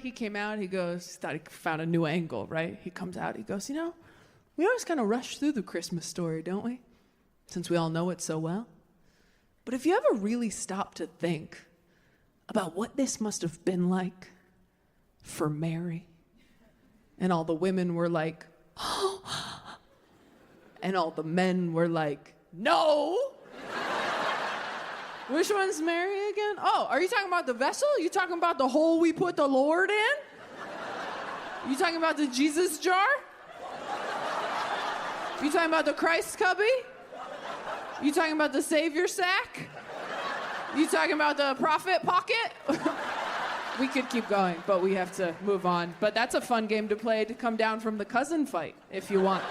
He came out, he goes, thought he found a new angle, right? He comes out, he goes, we always kind of rush through the Christmas story, don't we? Since we all know it so well. But if you ever really stop to think about what this must have been like for Mary, and all the women were like, oh, and all the men were like, no. Which one's Mary again? Oh, are you talking about the vessel? You talking about the hole we put the Lord in? You talking about the Jesus jar? You talking about the Christ cubby? You talking about the Savior sack? You talking about the prophet pocket? We could keep going, but we have to move on. But that's a fun game to play to come down from the cousin fight, if you want.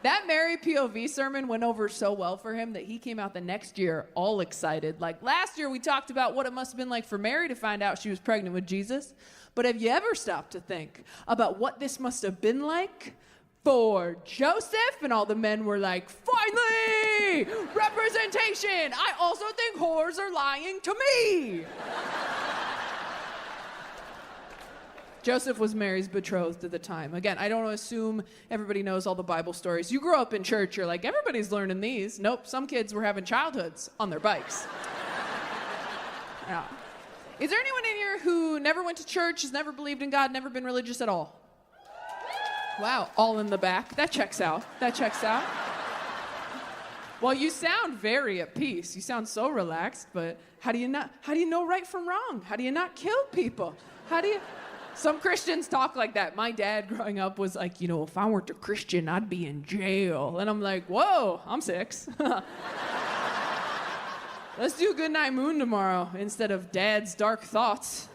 That Mary POV sermon went over so well for him that he came out the next year all excited. Like last year we talked about what it must have been like for Mary to find out she was pregnant with Jesus. But have you ever stopped to think about what this must have been like for Joseph? And all the men were like, finally, representation. I also think whores are lying to me. Joseph was Mary's betrothed at the time. Again, I don't assume everybody knows all the Bible stories. You grew up in church, you're like, everybody's learning these. Nope, some kids were having childhoods on their bikes. Yeah. Is there anyone in here who never went to church, has never believed in God, never been religious at all? Wow, all in the back. That checks out. That checks out. Well, you sound very at peace. You sound so relaxed, but how do you know right from wrong? How do you not kill people? Some Christians talk like that. My dad growing up was like, if I weren't a Christian, I'd be in jail. And I'm like, whoa, I'm 6. Let's do Goodnight Moon tomorrow instead of Dad's Dark Thoughts.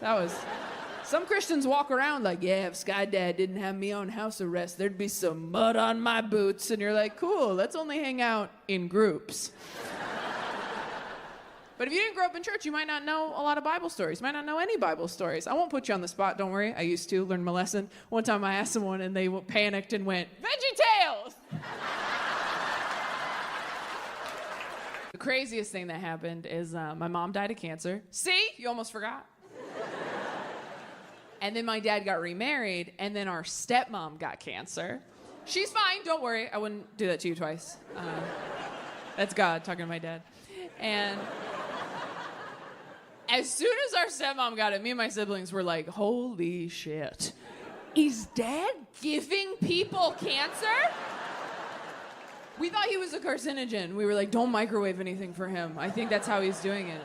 Some Christians walk around like, yeah, if Sky Dad didn't have me on house arrest, there'd be some mud on my boots. And you're like, cool, let's only hang out in groups. But if you didn't grow up in church, you might not know a lot of Bible stories. You might not know any Bible stories. I won't put you on the spot, don't worry. I used to learn my lesson. One time I asked someone and they panicked and went, VeggieTales! The craziest thing that happened is my mom died of cancer. See? You almost forgot. And then my dad got remarried, and then our stepmom got cancer. She's fine, don't worry. I wouldn't do that to you twice. That's God talking to my dad. And as soon as our stepmom got it, me and my siblings were like, holy shit. Is Dad giving people cancer? We thought he was a carcinogen. We were like, don't microwave anything for him. I think that's how he's doing it.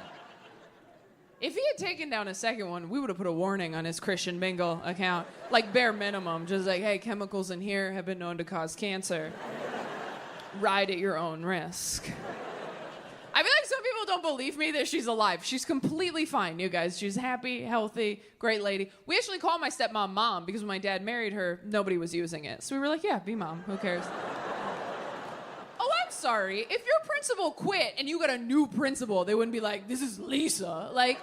If he had taken down a second one, we would have put a warning on his Christian Mingle account. Like bare minimum, just like, hey, chemicals in here have been known to cause cancer. Ride at your own risk. I feel like some people don't believe me that she's alive. She's completely fine, you guys. She's happy, healthy, great lady. We actually call my stepmom Mom because when my dad married her, nobody was using it. So we were like, yeah, be Mom. Who cares? Oh, I'm sorry. If your principal quit and you got a new principal, they wouldn't be like, this is Lisa. Like,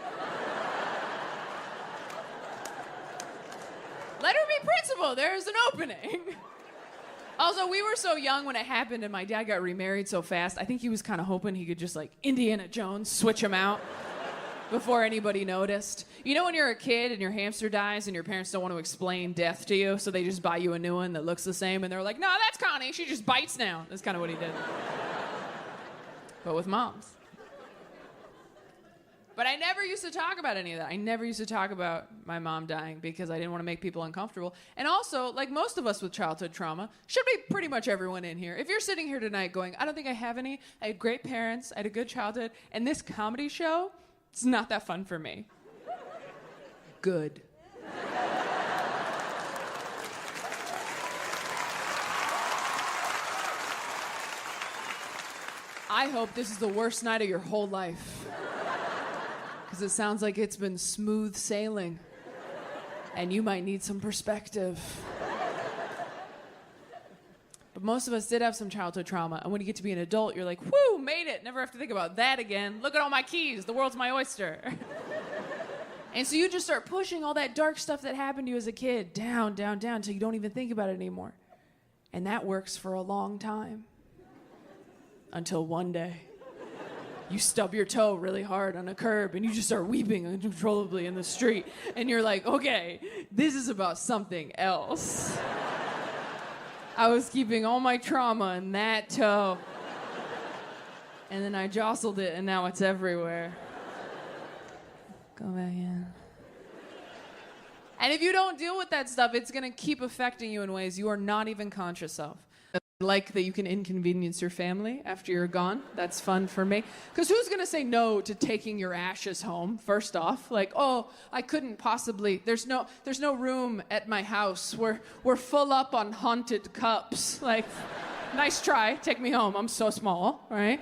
let her be principal. There's an opening. Also, we were so young when it happened and my dad got remarried so fast, I think he was kind of hoping he could just like Indiana Jones, switch him out before anybody noticed. You know when you're a kid and your hamster dies and your parents don't want to explain death to you, so they just buy you a new one that looks the same and they're like, no, that's Connie, she just bites now. That's kind of what he did. But with moms. But I never used to talk about any of that. I never used to talk about my mom dying because I didn't want to make people uncomfortable. And also, like most of us with childhood trauma, should be pretty much everyone in here. If you're sitting here tonight going, I don't think I have any, I had great parents, I had a good childhood, and this comedy show, it's not that fun for me. Good. I hope this is the worst night of your whole life. Because it sounds like it's been smooth sailing. And you might need some perspective. But most of us did have some childhood trauma. And when you get to be an adult, you're like, whoo, made it. Never have to think about that again. Look at all my keys. The world's my oyster. And so you just start pushing all that dark stuff that happened to you as a kid down, down, down, until you don't even think about it anymore. And that works for a long time. Until one day, you stub your toe really hard on a curb and you just start weeping uncontrollably in the street. And you're like, okay, this is about something else. I was keeping all my trauma in that toe. And then I jostled it and now it's everywhere. Go back in. And if you don't deal with that stuff, it's going to keep affecting you in ways you are not even conscious of. Like that you can inconvenience your family after you're gone. That's fun for me. Because who's going to say no to taking your ashes home, first off? Like, oh, I couldn't possibly. There's no room at my house. We're full up on haunted cups. Like, nice try. Take me home. I'm so small, right?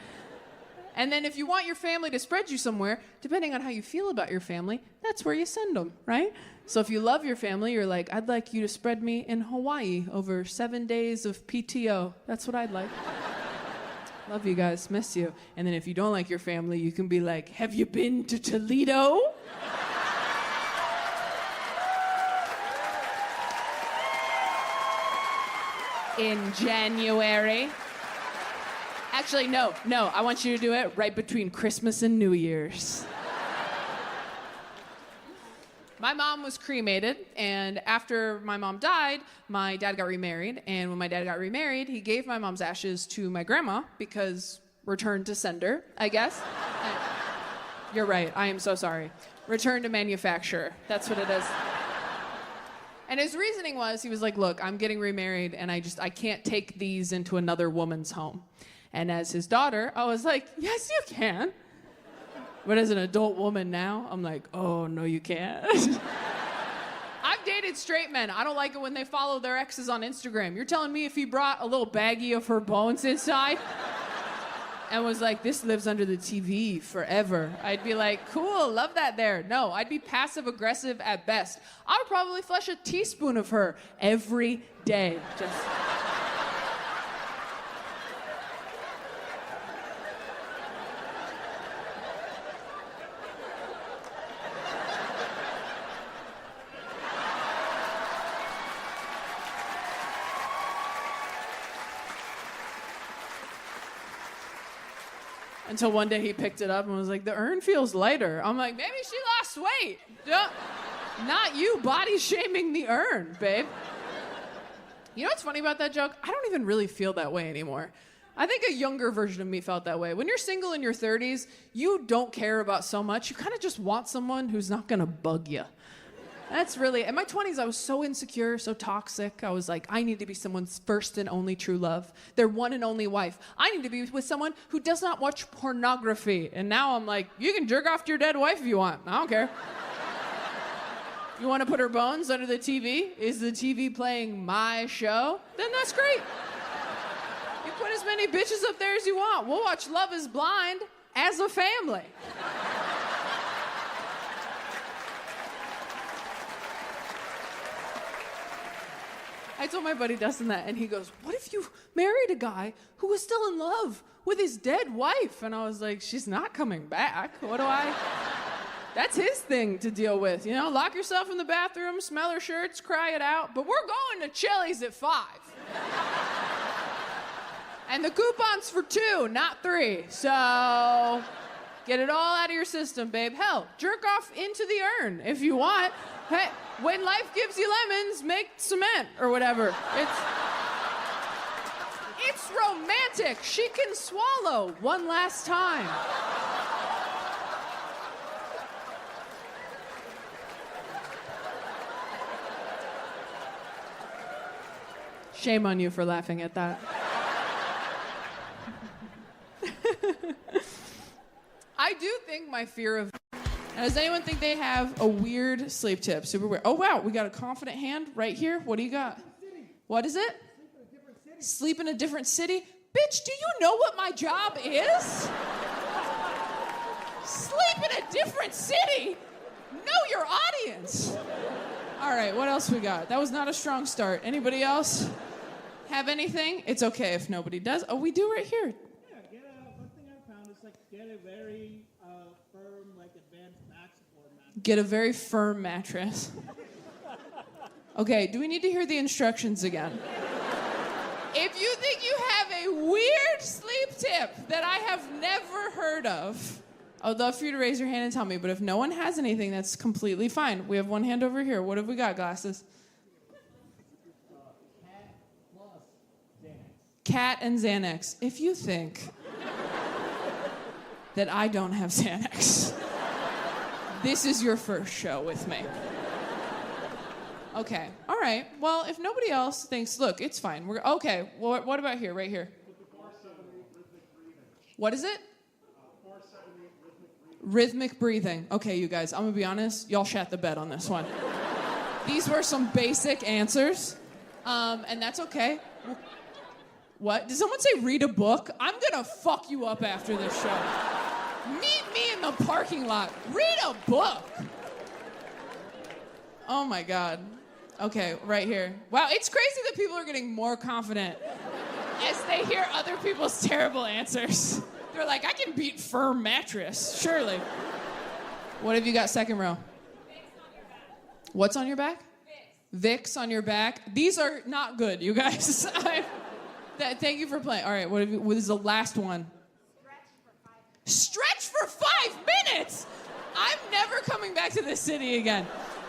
And then if you want your family to spread you somewhere, depending on how you feel about your family, that's where you send them, right? So if you love your family, you're like, I'd like you to spread me in Hawaii over 7 days of PTO. That's what I'd like. Love you guys, miss you. And then if you don't like your family, you can be like, have you been to Toledo? In January. Actually, no, I want you to do it right between Christmas and New Year's. My mom was cremated, and after my mom died, my dad got remarried. And when my dad got remarried, he gave my mom's ashes to my grandma because return to sender, I guess. You're right, I am so sorry. Return to manufacturer, that's what it is. And his reasoning was, he was like, look, I'm getting remarried, and I can't take these into another woman's home. And as his daughter, I was like, yes, you can. But as an adult woman now, I'm like, oh, no, you can't. I've dated straight men. I don't like it when they follow their exes on Instagram. You're telling me if he brought a little baggie of her bones inside and was like, this lives under the TV forever, I'd be like, cool, love that there. No, I'd be passive-aggressive at best. I would probably flush a teaspoon of her every day. Just... Until one day he picked it up and was like, the urn feels lighter. I'm like, maybe she lost weight. Not you body shaming the urn, babe. You know what's funny about that joke? I don't even really feel that way anymore. I think a younger version of me felt that way. When you're single in your 30s, you don't care about so much. You kind of just want someone who's not going to bug you. That's really, in my 20s, I was so insecure, so toxic. I was like, I need to be someone's first and only true love, their one and only wife. I need to be with someone who does not watch pornography. And now I'm like, you can jerk off to your dead wife if you want. I don't care. You want to put her bones under the TV? Is the TV playing my show? Then that's great. You put as many bitches up there as you want. We'll watch Love is Blind as a family. I told my buddy Dustin that, and he goes, what if you married a guy who was still in love with his dead wife? And I was like, she's not coming back. That's his thing to deal with. You know, lock yourself in the bathroom, smell her shirts, cry it out. But we're going to Chili's at 5. And the coupon's for 2, not 3. So get it all out of your system, babe. Hell, jerk off into the urn if you want. Hey, when life gives you lemons, make cement or whatever. It's romantic. She can swallow one last time. Shame on you for laughing at that. I do think my fear of... Does anyone think they have a weird sleep tip? Super weird. Oh, wow. We got a confident hand right here. What do you got? What is it? Sleep in a different city? Bitch, do you know what my job is? Sleep in a different city? Know your audience. All right, what else we got? That was not a strong start. Anybody else have anything? It's okay if nobody does. Oh, we do right here. Yeah, one thing I found is get a very firm, advanced back support mattress. Get a very firm mattress. Okay, do we need to hear the instructions again? If you think you have a weird sleep tip that I have never heard of, I would love for you to raise your hand and tell me. But if no one has anything, that's completely fine. We have one hand over here. What have we got, Glasses? Cat plus Xanax. Cat and Xanax. If you think that I don't have Xanax, this is your first show with me. Okay, all right. Well, if nobody else thinks, look, it's fine. We're okay. Well, what about here, right here? 4-7-8 rhythmic breathing. What is it? 4-7-8 rhythmic breathing. Rhythmic breathing. Okay, you guys, I'm gonna be honest. Y'all shat the bed on this one. These were some basic answers, and that's okay. What? Did someone say read a book? I'm gonna fuck you up after this show. Meet me in the parking lot. Read a book. Oh my God. Okay, right here. Wow, it's crazy that people are getting more confident as they hear other people's terrible answers. They're like, I can beat firm mattress, surely. What have you got second row? Vicks on your back. What's on your back? Vicks. Vicks on your back. These are not good, you guys. Thank you for playing. All right, what is the last one? Stretch for 5 minutes. Stretch for 5 minutes? I'm never coming back to this city again.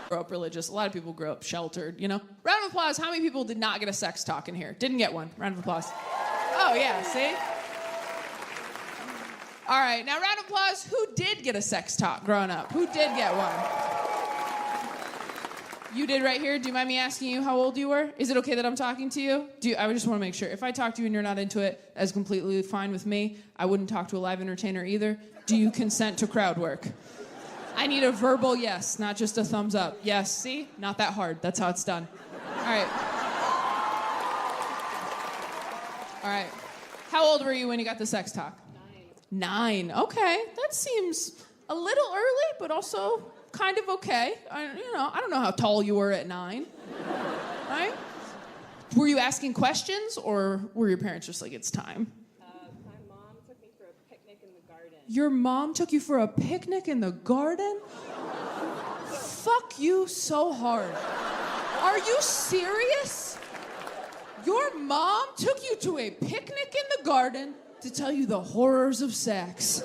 Grow up religious. A lot of people grow up sheltered, you know? Round of applause. How many people did not get a sex talk in here? Didn't get one. Round of applause. Oh, yeah, see? All right, now round of applause. Who did get a sex talk growing up? Who did get one? You did right here. Do you mind me asking you how old you were? Is it okay that I'm talking to you? I just want to make sure. If I talk to you and you're not into it, that's completely fine with me. I wouldn't talk to a live entertainer either. Do you consent to crowd work? I need a verbal yes, not just a thumbs up. Yes, see? Not that hard. That's how it's done. All right. All right. How old were you when you got the sex talk? 9. Okay. That seems a little early, but also kind of okay. I don't know how tall you were at 9. Right? Were you asking questions, or were your parents just like, it's time? My mom took me for a picnic in the garden. Your mom took you for a picnic in the garden? Fuck you so hard. Are you serious? Your mom took you to a picnic in the garden to tell you the horrors of sex.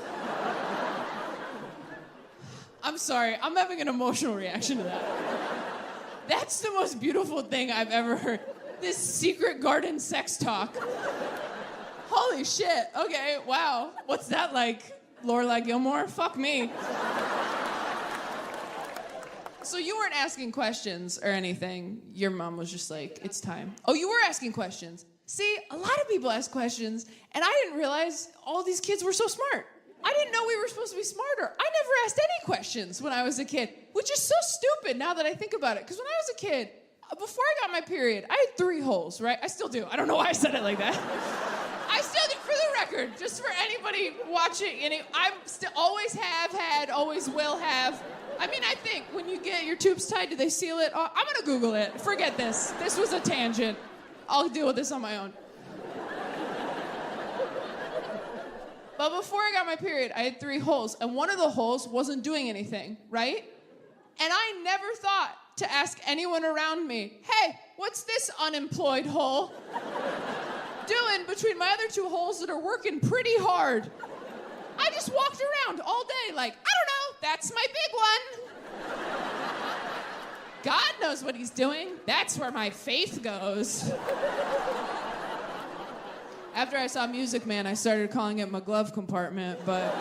I'm sorry, I'm having an emotional reaction to that. That's the most beautiful thing I've ever heard. This secret garden sex talk. Holy shit, okay, wow. What's that like, Lorelai Gilmore? Fuck me. So you weren't asking questions or anything. Your mom was just like, it's time. Oh, you were asking questions. See, a lot of people ask questions, and I didn't realize all these kids were so smart. I didn't know we were supposed to be smarter. I never asked any questions when I was a kid, which is so stupid now that I think about it. Because when I was a kid, before I got my period, I had 3 holes, right? I still do. I don't know why I said it like that. I still do, for the record, just for anybody watching. I still always have had, always will have. I mean, I think when you get your tubes tied, do they seal it? Oh, I'm gonna Google it. Forget this. This was a tangent. I'll deal with this on my own. But before I got my period, I had 3 holes, and one of the holes wasn't doing anything, right? And I never thought to ask anyone around me, hey, what's this unemployed hole doing between my other 2 holes that are working pretty hard? I just walked around all day like, I don't know, that's my big one. God knows what he's doing. That's where my faith goes. After I saw Music Man, I started calling it my glove compartment, but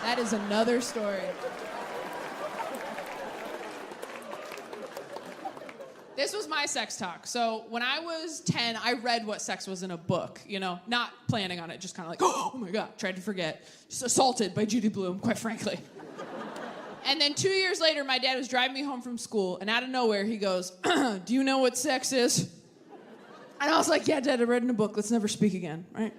that is another story. This was my sex talk. So when I was 10, I read what sex was in a book, not planning on it, just kind of like, oh my God, tried to forget. Just Assaulted by Judy Blume, quite frankly. And then 2 years later, my dad was driving me home from school, and out of nowhere, he goes, do you know what sex is? And I was like, yeah, Dad, I read in a book. Let's never speak again, right?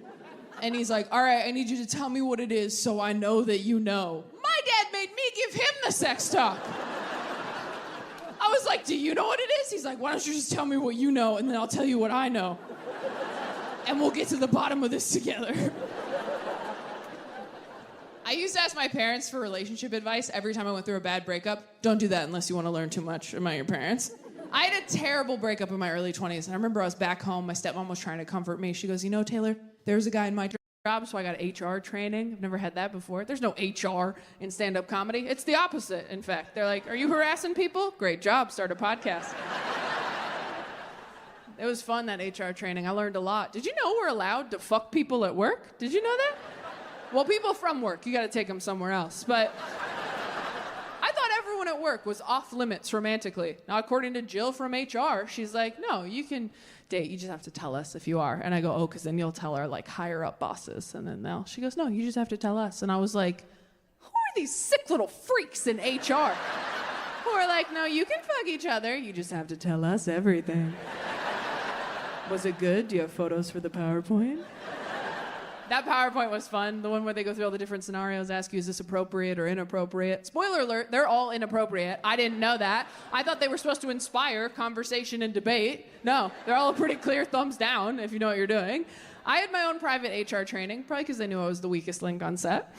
And he's like, all right, I need you to tell me what it is so I know that you know. My dad made me give him the sex talk. I was like, do you know what it is? He's like, why don't you just tell me what you know, and then I'll tell you what I know. And we'll get to the bottom of this together. I used to ask my parents for relationship advice every time I went through a bad breakup. Don't do that unless you want to learn too much about your parents. I had a terrible breakup in my early 20s, and I remember I was back home. My stepmom was trying to comfort me. She goes, you know, Taylor, there's a guy in my job, so I got HR training. I've never had that before. There's no HR in stand-up comedy. It's the opposite, in fact. They're like, are you harassing people? Great job, start a podcast. It was fun, that HR training. I learned a lot. Did you know we're allowed to fuck people at work? Did you know that? Well, people from work, you gotta take them somewhere else. But I thought everyone at work was off limits romantically. Now, according to Jill from HR, she's like, no, you can date. You just have to tell us if you are. And I go, oh, because then you'll tell our like higher up bosses. And then she goes, no, you just have to tell us. And I was like, who are these sick little freaks in HR who are like, no, you can fuck each other. You just have to tell us everything. Was it good? Do you have photos for the PowerPoint? That PowerPoint was fun. The one where they go through all the different scenarios, ask you, is this appropriate or inappropriate? Spoiler alert, they're all inappropriate. I didn't know that. I thought they were supposed to inspire conversation and debate. No, they're all a pretty clear thumbs down if you know what you're doing. I had my own private HR training, probably because they knew I was the weakest link on set.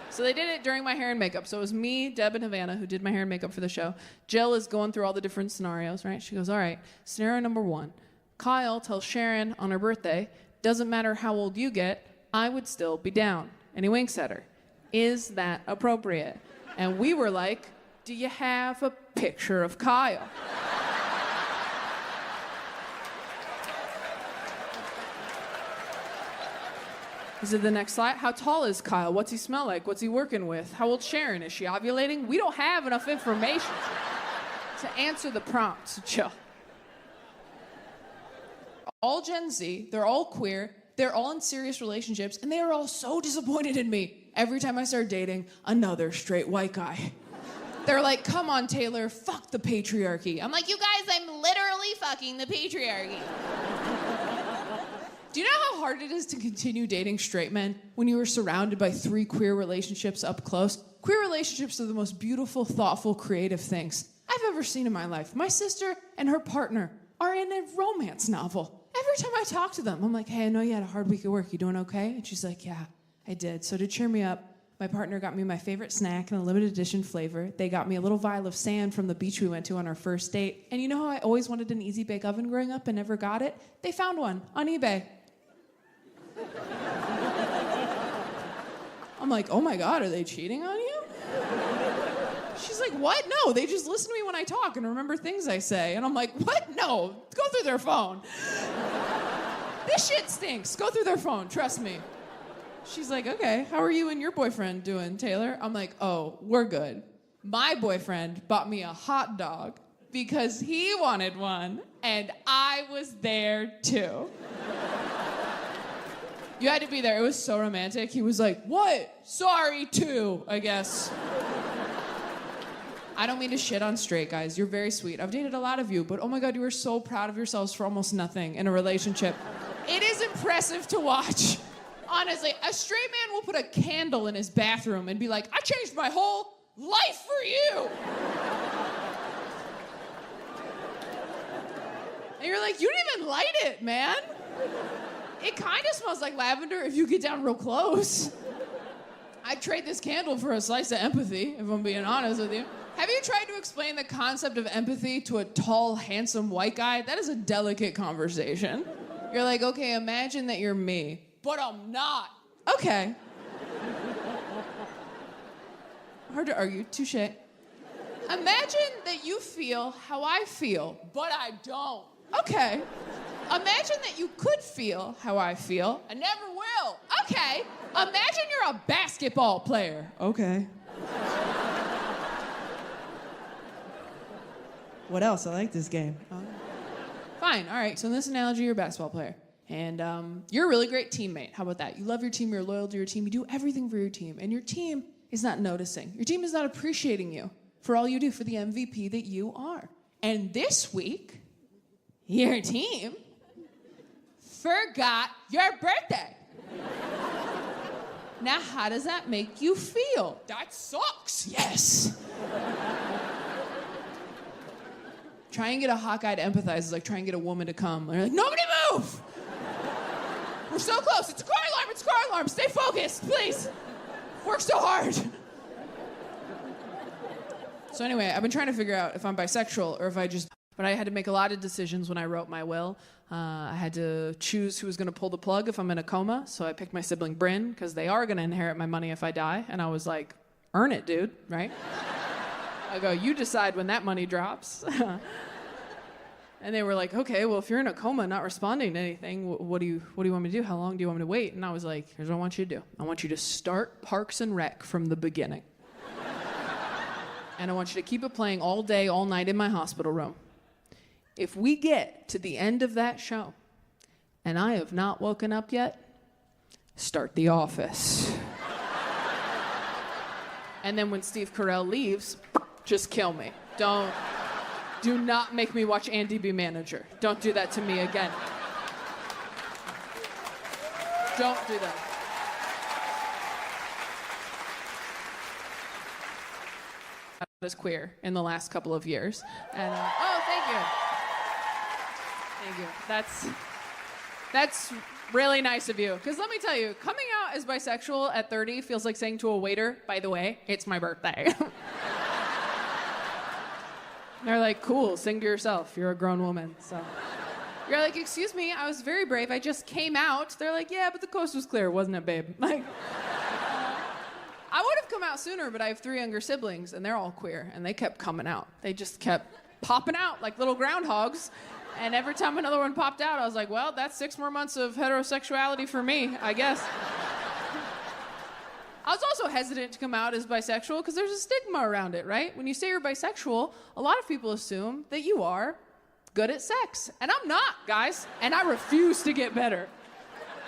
So they did it during my hair and makeup. So it was me, Deb, and Havana who did my hair and makeup for the show. Jill is going through all the different scenarios, right? She goes, all right, scenario number 1. Kyle tells Sharon on her birthday, doesn't matter how old you get, I would still be down. And he winks at her. Is that appropriate? And we were like, do you have a picture of Kyle? Is it the next slide? How tall is Kyle? What's he smell like? What's he working with? How old's Sharon? Is she ovulating? We don't have enough information to answer the prompts, Jill. All Gen Z, they're all queer, they're all in serious relationships, and they are all so disappointed in me every time I start dating another straight white guy. They're like, come on, Taylor, fuck the patriarchy. I'm like, you guys, I'm literally fucking the patriarchy. Do you know how hard it is to continue dating straight men when you are surrounded by 3 queer relationships up close? Queer relationships are the most beautiful, thoughtful, creative things I've ever seen in my life. My sister and her partner are in a romance novel. Every time I talk to them, I'm like, hey, I know you had a hard week at work. You doing okay? And she's like, yeah, I did. So to cheer me up, my partner got me my favorite snack in a limited edition flavor. They got me a little vial of sand from the beach we went to on our first date. And you know how I always wanted an easy bake oven growing up and never got it? They found one on eBay. I'm like, oh my God, are they cheating on you? She's like, what? No, they just listen to me when I talk and remember things I say. And I'm like, what? No, go through their phone. This shit stinks. Go through their phone, trust me. She's like, okay, how are you and your boyfriend doing, Taylor? I'm like, oh, we're good. My boyfriend bought me a hot dog because he wanted one, and I was there too. You had to be there. It was so romantic. He was like, what? Sorry, too, I guess. I don't mean to shit on straight guys. You're very sweet. I've dated a lot of you, but oh my God, you are so proud of yourselves for almost nothing in a relationship. It is impressive to watch. Honestly, a straight man will put a candle in his bathroom and be like, I changed my whole life for you. And you're like, you didn't even light it, man. It kind of smells like lavender if you get down real close. I'd trade this candle for a slice of empathy, if I'm being honest with you. Have you tried to explain the concept of empathy to a tall, handsome white guy? That is a delicate conversation. You're like, okay, imagine that you're me, but I'm not. Okay. Hard to argue, touche. Imagine that you feel how I feel, but I don't. Okay. Imagine that you could feel how I feel. I never will. Okay. Imagine you're a basketball player. Okay. What else? I like this game. Fine. All right. So in this analogy, you're a basketball player. And you're a really great teammate. How about that? You love your team. You're loyal to your team. You do everything for your team. And your team is not noticing. Your team is not appreciating you for all you do, for the MVP that you are. And this week, your team forgot your birthday. Now, how does that make you feel? That sucks. Yes. Try and get a hot guy to empathize is like trying to get a woman to come. They're like, nobody move! We're so close. It's a car alarm. It's a car alarm. Stay focused, please. Work so hard. So anyway, I've been trying to figure out if I'm bisexual or if I just But I had to make a lot of decisions when I wrote my will. I had to choose who was going to pull the plug if I'm in a coma. So I picked my sibling Bryn because they are going to inherit my money if I die. And I was like, earn it, dude, right? I go, you decide when that money drops. And they were like, okay, well, if you're in a coma not responding to anything, what do you want me to do? How long do you want me to wait? And I was like, here's what I want you to do. I want you to start Parks and Rec from the beginning. And I want you to keep it playing all day, all night in my hospital room. If we get to the end of that show and I have not woken up yet, start The Office. And then when Steve Carell leaves, just kill me. Do not make me watch Andy be manager. Don't do that to me again. Don't do that. As queer in the last couple of years. And oh, thank you. Thank you. That's really nice of you. Because let me tell you, coming out as bisexual at 30 feels like saying to a waiter, by the way, it's my birthday. They're like, cool, sing to yourself. You're a grown woman. So you're like, excuse me, I was very brave. I just came out. They're like, yeah, but the coast was clear, wasn't it, babe? Like, I would have come out sooner, but I have 3 younger siblings, and they're all queer, and they kept coming out. They just kept popping out like little groundhogs. And every time another one popped out, I was like, well, that's 6 more months of heterosexuality for me, I guess. I was also hesitant to come out as bisexual because there's a stigma around it, right? When you say you're bisexual, a lot of people assume that you are good at sex. And I'm not, guys. And I refuse to get better.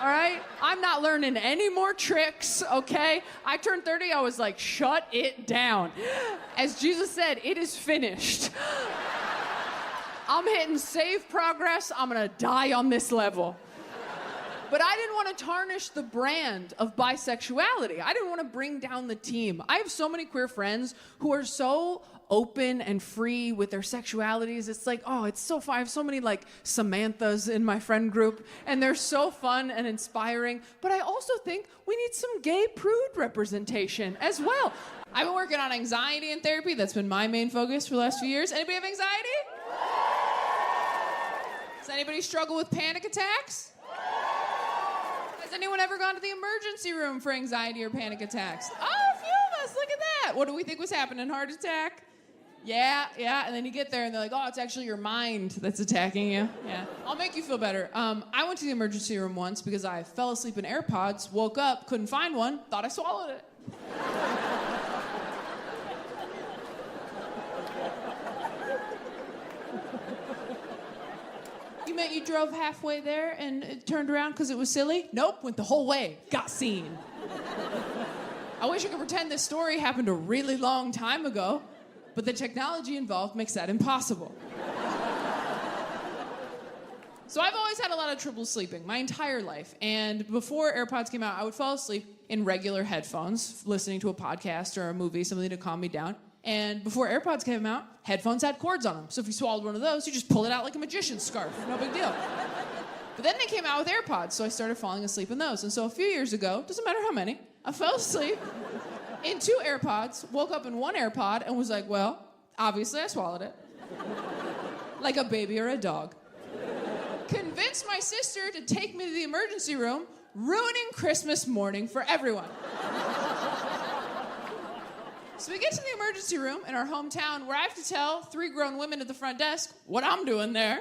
All right? I'm not learning any more tricks, okay? I turned 30, I was like, shut it down. As Jesus said, it is finished. I'm hitting save progress. I'm gonna die on this level. But I didn't want to tarnish the brand of bisexuality. I didn't want to bring down the team. I have so many queer friends who are so open and free with their sexualities. It's like, oh, it's so fun. I have so many like Samanthas in my friend group, and they're so fun and inspiring. But I also think we need some gay prude representation as well. I've been working on anxiety in therapy. That's been my main focus for the last few years. Anybody have anxiety? Does anybody struggle with panic attacks? Has anyone ever gone to the emergency room for anxiety or panic attacks? Oh, a few of us. Look at that. What do we think was happening? Heart attack? Yeah. And then you get there and they're like, oh, it's actually your mind that's attacking you. Yeah. I'll make you feel better. I went to the emergency room once because I fell asleep in AirPods, woke up, couldn't find one, thought I swallowed it. You meant you drove halfway there and it turned around because it was silly? Nope, went the whole way. Got seen. I wish I could pretend this story happened a really long time ago, but the technology involved makes that impossible. So I've always had a lot of trouble sleeping my entire life. And before AirPods came out, I would fall asleep in regular headphones, listening to a podcast or a movie, something to calm me down. And before AirPods came out, headphones had cords on them. So if you swallowed one of those, you just pull it out like a magician's scarf. No big deal. But then they came out with AirPods, so I started falling asleep in those. And so a few years ago, doesn't matter how many, I fell asleep in 2 AirPods, woke up in 1 AirPod, and was like, well, obviously I swallowed it. Like a baby or a dog. Convinced my sister to take me to the emergency room, ruining Christmas morning for everyone. So we get to the emergency room in our hometown where I have to tell 3 grown women at the front desk what I'm doing there.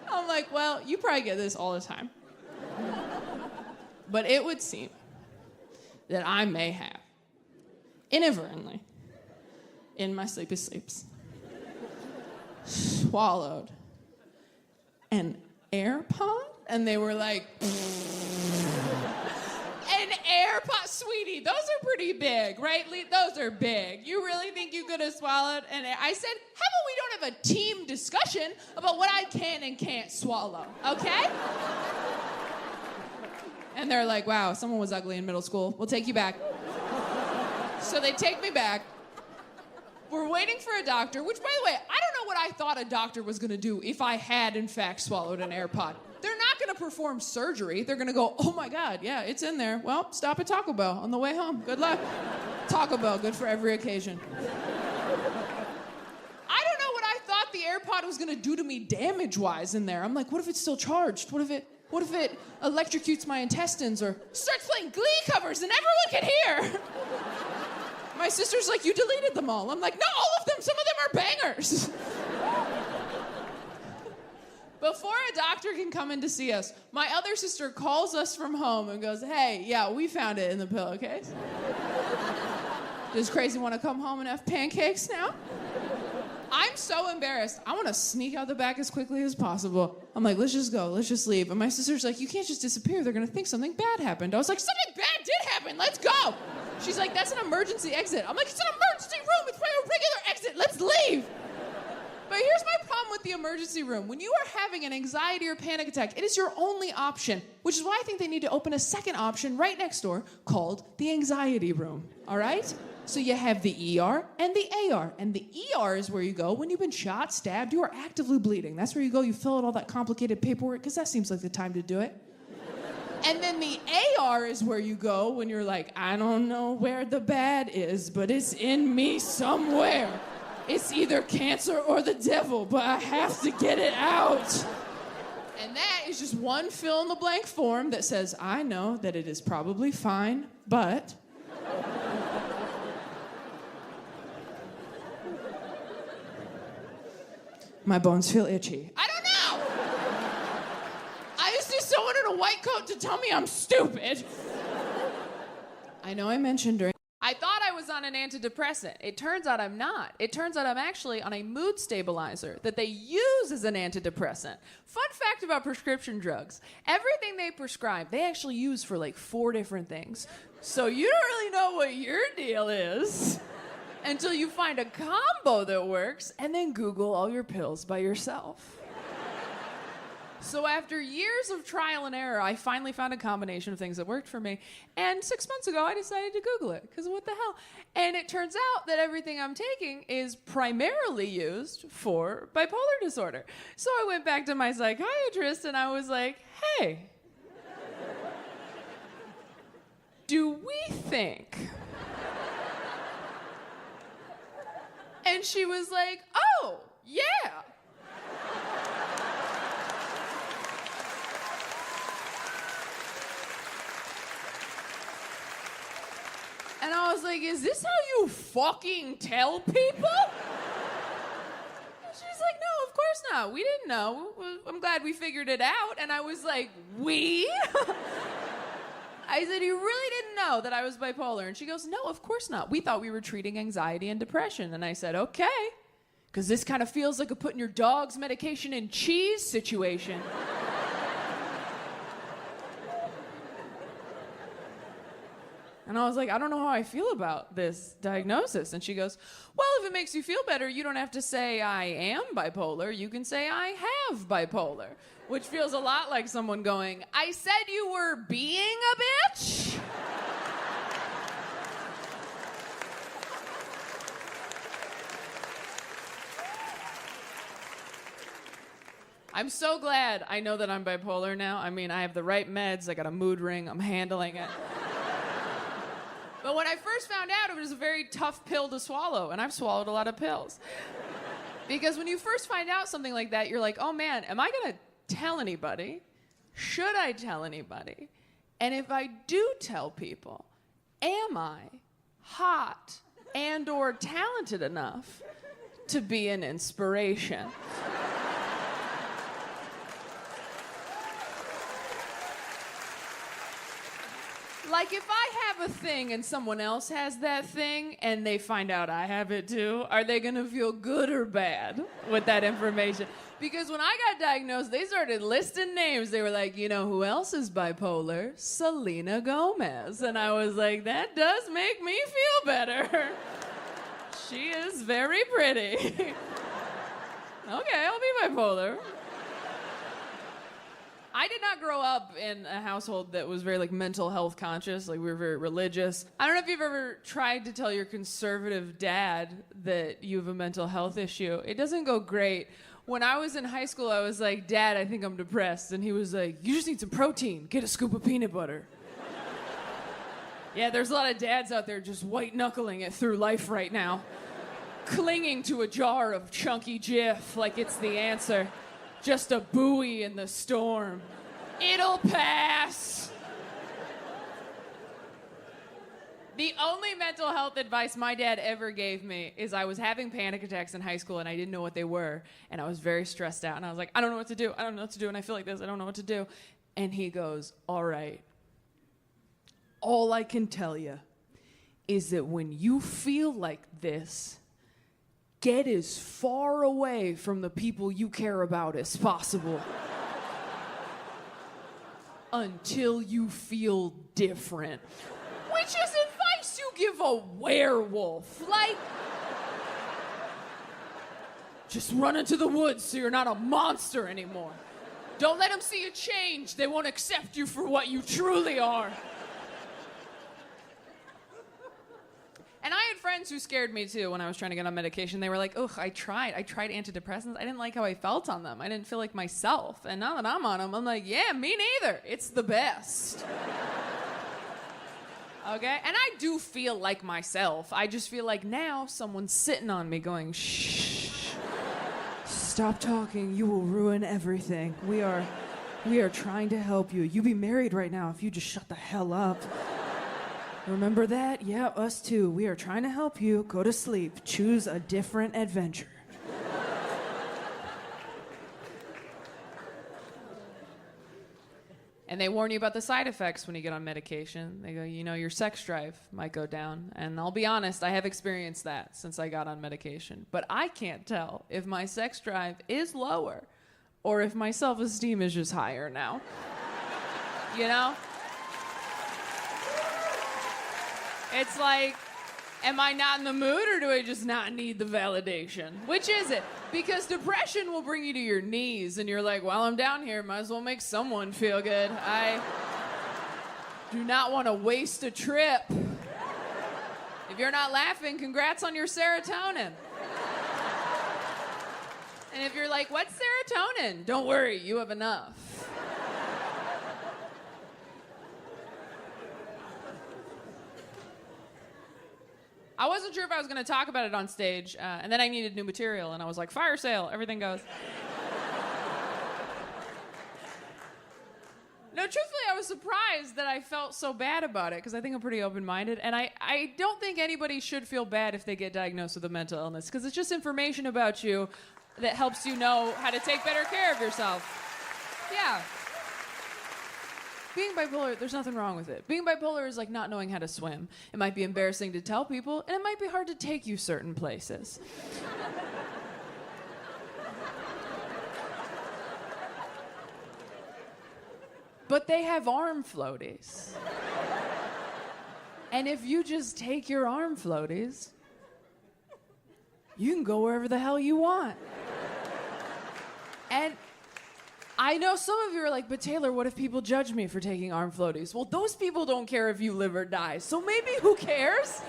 I'm like, well, you probably get this all the time. But it would seem that I may have, inadvertently, in my sleepy sleeps, swallowed an AirPod? And they were like, an AirPod, sweetie, those are pretty big, right? Those are big. You really think you could have swallowed? And I said, how about we don't have a team discussion about what I can and can't swallow, okay? And they're like, wow, someone was ugly in middle school. We'll take you back. So they take me back. We're waiting for a doctor, which, by the way, I don't know what I thought a doctor was going to do if I had, in fact, swallowed an AirPod. They're not going to perform surgery. They're going to go, oh, my God, yeah, it's in there. Well, stop at Taco Bell on the way home. Good luck. Taco Bell, good for every occasion. I don't know what I thought the AirPod was gonna do to me damage-wise in there. I'm like, what if it's still charged? What if it electrocutes my intestines or starts playing Glee covers and everyone can hear? My sister's like, you deleted them all. I'm like, not all of them, some of them are bangers. Before a doctor can come in to see us, my other sister calls us from home and goes, hey, yeah, we found it in the pillowcase. Does Crazy want to come home and have pancakes now? I'm so embarrassed. I want to sneak out the back as quickly as possible. I'm like, let's just go. Let's just leave. And my sister's like, you can't just disappear. They're going to think something bad happened. I was like, something bad did happen. Let's go. She's like, that's an emergency exit. I'm like, it's an emergency room. It's a regular exit. Let's leave. But here's my problem with the emergency room. When you are having an anxiety or panic attack, it is your only option, which is why I think they need to open a second option right next door called the anxiety room. All right? So you have the ER and the AR. And the ER is where you go when you've been shot, stabbed, you are actively bleeding. That's where you go, you fill out all that complicated paperwork, because that seems like the time to do it. And then the AR is where you go when you're like, I don't know where the bad is, but it's in me somewhere. It's either cancer or the devil, but I have to get it out. And that is just one fill-in-the-blank form that says, I know that it is probably fine, but... my bones feel itchy. I don't know! I just need someone in a white coat to tell me I'm stupid. I know I mentioned during... I thought I was on an antidepressant. It turns out I'm not. It turns out I'm actually on a mood stabilizer that they use as an antidepressant. Fun fact about prescription drugs. Everything they prescribe, they actually use for like 4 different things. So you don't really know what your deal is until you find a combo that works and then Google all your pills by yourself. So after years of trial and error, I finally found a combination of things that worked for me. And 6 months ago, I decided to Google it, because what the hell? And it turns out that everything I'm taking is primarily used for bipolar disorder. So I went back to my psychiatrist and I was like, hey, do we think? And she was like, oh, yeah. And I was like, is this how you fucking tell people? And she's like, no, of course not. We didn't know. I'm glad we figured it out. And I was like, we? I said, you really didn't know that I was bipolar? And she goes, no, of course not. We thought we were treating anxiety and depression. And I said, okay. Because this kind of feels like a putting your dog's medication in cheese situation. And I was like, I don't know how I feel about this diagnosis. And she goes, well, if it makes you feel better, you don't have to say I am bipolar. You can say I have bipolar, which feels a lot like someone going, I said you were being a bitch? I'm so glad I know that I'm bipolar now. I mean, I have the right meds. I got a mood ring. I'm handling it. But when I first found out, it was a very tough pill to swallow, and I've swallowed a lot of pills. Because when you first find out something like that, you're like, oh man, am I gonna tell anybody? Should I tell anybody? And if I do tell people, am I hot and or talented enough to be an inspiration? Like, if I have a thing and someone else has that thing and they find out I have it too, are they gonna feel good or bad with that information? Because when I got diagnosed, they started listing names. They were like, you know who else is bipolar? Selena Gomez. And I was like, that does make me feel better. She is very pretty. Okay, I'll be bipolar. I did not grow up in a household that was very, like, mental health conscious. Like, we were very religious. I don't know if you've ever tried to tell your conservative dad that you have a mental health issue. It doesn't go great. When I was in high school, I was like, Dad, I think I'm depressed. And he was like, you just need some protein. Get a scoop of peanut butter. Yeah, there's a lot of dads out there just white-knuckling it through life right now. clinging to a jar of chunky Jif like it's the answer. Just a buoy in the storm. It'll pass. The only mental health advice my dad ever gave me is I was having panic attacks in high school and I didn't know what they were. And I was very stressed out. And I was like, I don't know what to do. I don't know what to do. And I feel like this. I don't know what to do. And he goes, all right. All I can tell you is that when you feel like this, get as far away from the people you care about as possible. Until you feel different. Which is advice you give a werewolf. Like, just run into the woods so you're not a monster anymore. Don't let them see you change. They won't accept you for what you truly are. And I had friends who scared me too when I was trying to get on medication. They were like, ugh, I tried antidepressants. I didn't like how I felt on them. I didn't feel like myself. And now that I'm on them, I'm like, yeah, me neither. It's the best. Okay? And I do feel like myself. I just feel like now someone's sitting on me going, shh. Stop talking. You will ruin everything. We are trying to help you. You'd be married right now if you just shut the hell up. Remember that? Yeah, us too. We are trying to help you. Go to sleep. Choose a different adventure. And they warn you about the side effects when you get on medication. They go, you know, your sex drive might go down. And I'll be honest, I have experienced that since I got on medication. But I can't tell if my sex drive is lower or if my self-esteem is just higher now. You know? It's like, am I not in the mood or do I just not need the validation? Which is it? Because depression will bring you to your knees and you're like, while I'm down here, might as well make someone feel good. I do not want to waste a trip. If you're not laughing, congrats on your serotonin. And if you're like, what's serotonin? Don't worry, you have enough. I wasn't sure if I was going to talk about it on stage, and then I needed new material, and I was like, fire sale, everything goes. No, truthfully, I was surprised that I felt so bad about it, because I think I'm pretty open-minded, and I don't think anybody should feel bad if they get diagnosed with a mental illness, because it's just information about you that helps you know how to take better care of yourself. Yeah. Being bipolar, there's nothing wrong with it. Being bipolar is like not knowing how to swim. It might be embarrassing to tell people, and it might be hard to take you certain places. But they have arm floaties. And if you just take your arm floaties, you can go wherever the hell you want. And I know some of you are like, but Taylor, what if people judge me for taking arm floaties? Well, those people don't care if you live or die. So maybe who cares?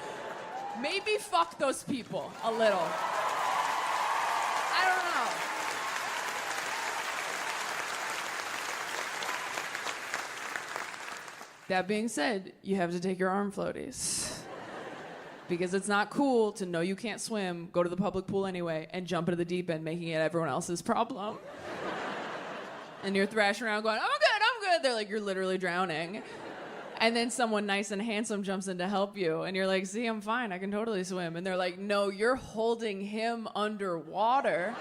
Maybe fuck those people a little. I don't know. That being said, you have to take your arm floaties. Because it's not cool to know you can't swim, go to the public pool anyway, and jump into the deep end, making it everyone else's problem. And you're thrashing around going, I'm good. They're like, you're literally drowning. And then someone nice and handsome jumps in to help you. And you're like, see, I'm fine. I can totally swim. And they're like, no, you're holding him underwater.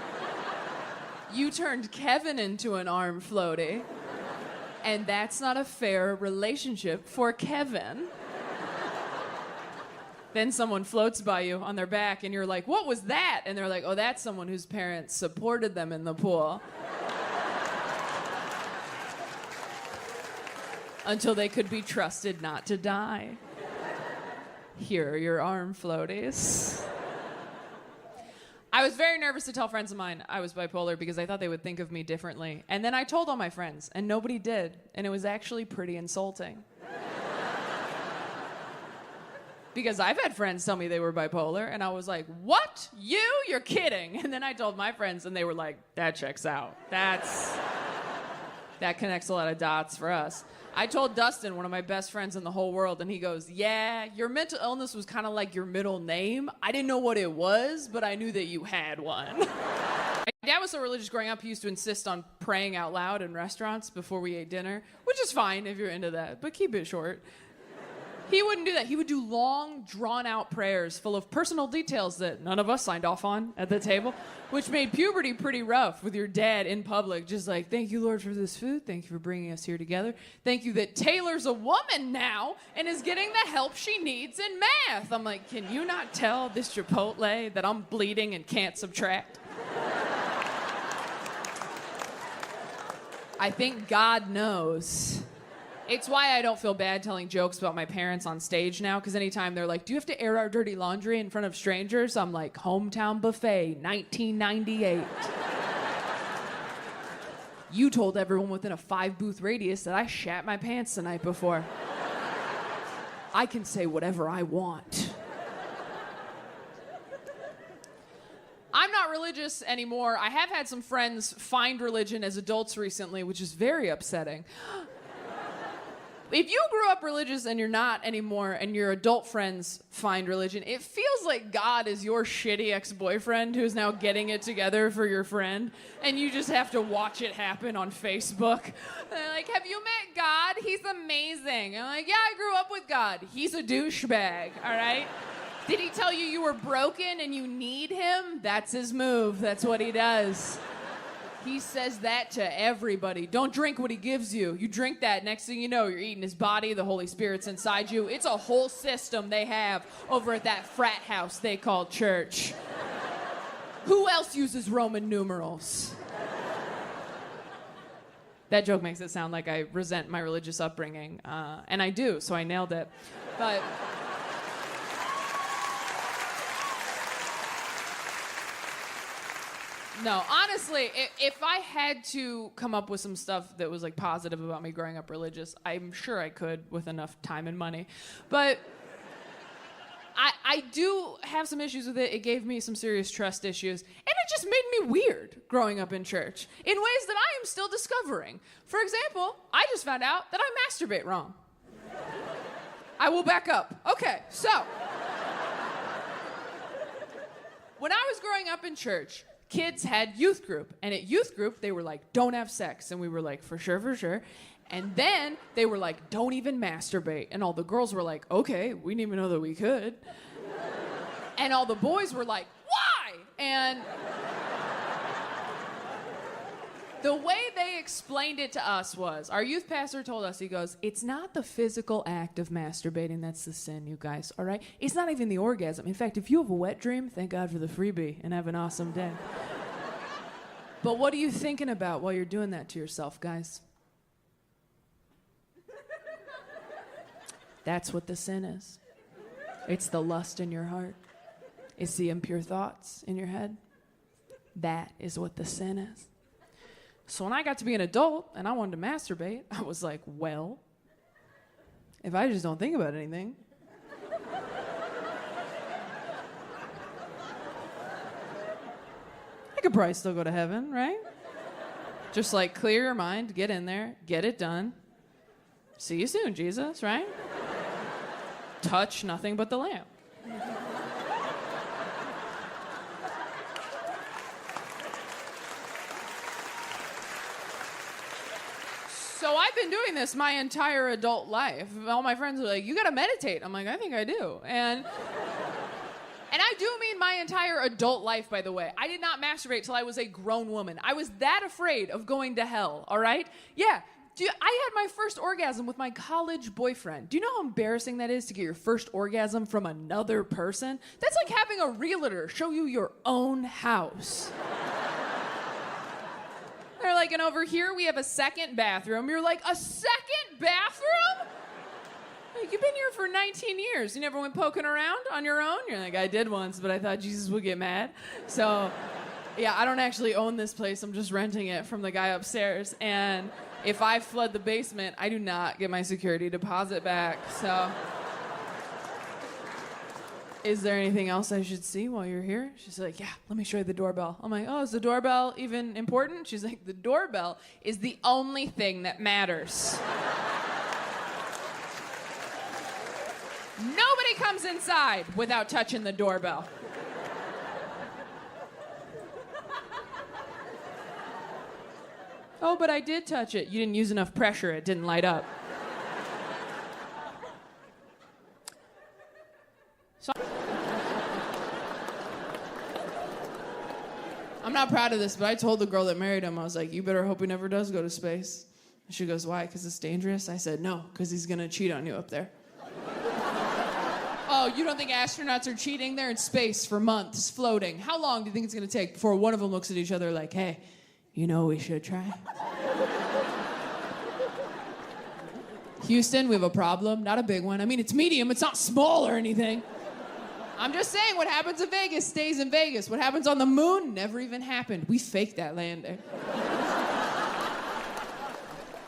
You turned Kevin into an arm floaty. And that's not a fair relationship for Kevin. Then someone floats by you on their back. And you're like, what was that? And they're like, oh, that's someone whose parents supported them in the pool. Until they could be trusted not to die. Here are your arm floaties. I was very nervous to tell friends of mine I was bipolar because I thought they would think of me differently. And then I told all my friends, and nobody did. And it was actually pretty insulting. Because I've had friends tell me they were bipolar, and I was like, what? You? You're kidding. And then I told my friends, and they were like, that checks out. That connects a lot of dots for us. I told Dustin, one of my best friends in the whole world, and he goes, yeah, your mental illness was kind of like your middle name. I didn't know what it was, but I knew that you had one. My dad was so religious growing up, he used to insist on praying out loud in restaurants before we ate dinner, which is fine if you're into that, but keep it short. He wouldn't do that. He would do long, drawn-out prayers full of personal details that none of us signed off on at the table, which made puberty pretty rough with your dad in public, just like, thank you, Lord, for this food. Thank you for bringing us here together. Thank you that Taylor's a woman now and is getting the help she needs in math. I'm like, can you not tell this Chipotle that I'm bleeding and can't subtract? I think God knows. It's why I don't feel bad telling jokes about my parents on stage now, because anytime they're like, do you have to air our dirty laundry in front of strangers? I'm like, hometown buffet, 1998. You told everyone within a 5-booth radius that I shat my pants the night before. I can say whatever I want. I'm not religious anymore. I have had some friends find religion as adults recently, which is very upsetting. If you grew up religious and you're not anymore, and your adult friends find religion, it feels like God is your shitty ex-boyfriend who's now getting it together for your friend, and you just have to watch it happen on Facebook. And they're like, have you met God? He's amazing. I'm like, yeah, I grew up with God. He's a douchebag, all right? Did he tell you you were broken and you need him? That's his move. That's what he does. He says that to everybody. Don't drink what he gives you. You drink that, next thing you know, you're eating his body, the Holy Spirit's inside you. It's a whole system they have over at that frat house they call church. Who else uses Roman numerals? That joke makes it sound like I resent my religious upbringing, and I do, so I nailed it. But... no, honestly, if I had to come up with some stuff that was like positive about me growing up religious, I'm sure I could with enough time and money. But I do have some issues with it. It gave me some serious trust issues. And it just made me weird growing up in church in ways that I am still discovering. For example, I just found out that I masturbate wrong. I will back up. Okay, so when I was growing up in church, kids had youth group, and at youth group, they were like, don't have sex, and we were like, for sure, for sure. And then they were like, don't even masturbate, and all the girls were like, okay, we didn't even know that we could. And all the boys were like, why? And the way they explained it to us was, our youth pastor told us, he goes, it's not the physical act of masturbating that's the sin, you guys, all right? It's not even the orgasm. In fact, if you have a wet dream, thank God for the freebie and have an awesome day. But what are you thinking about while you're doing that to yourself, guys? That's what the sin is. It's the lust in your heart. It's the impure thoughts in your head. That is what the sin is. So when I got to be an adult and I wanted to masturbate, I was like, well, if I just don't think about anything, I could probably still go to heaven, right? Just like clear your mind, get in there, get it done. See you soon, Jesus, right? Touch nothing but the lamp. So I've been doing this my entire adult life. All my friends are like, you gotta meditate. I'm like, I think I do. And I do mean my entire adult life, by the way. I did not masturbate till I was a grown woman. I was that afraid of going to hell, all right? Yeah. I had my first orgasm with my college boyfriend. Do you know how embarrassing that is to get your first orgasm from another person? That's like having a realtor show you your own house. They're like, and over here we have a second bathroom. You're like, a second bathroom? Like, you've been here for 19 years. You never went poking around on your own? You're like, I did once, but I thought Jesus would get mad. So, yeah, I don't actually own this place. I'm just renting it from the guy upstairs. And if I flood the basement, I do not get my security deposit back. So, is there anything else I should see while you're here? She's like, yeah, let me show you the doorbell. I'm like, oh, is the doorbell even important? She's like, the doorbell is the only thing that matters. Nobody comes inside without touching the doorbell. Oh, but I did touch it. You didn't use enough pressure. It didn't light up. So I'm not proud of this, but I told the girl that married him, I was like, you better hope he never does go to space. And she goes, why? Because it's dangerous? I said, no, because he's going to cheat on you up there. Oh, you don't think astronauts are cheating? They're in space for months, floating. How long do you think it's going to take before one of them looks at each other like, hey, you know we should try? Houston, we have a problem. Not a big one. I mean, it's medium. It's not small or anything. I'm just saying what happens in Vegas stays in Vegas. What happens on the moon never even happened. We faked that landing.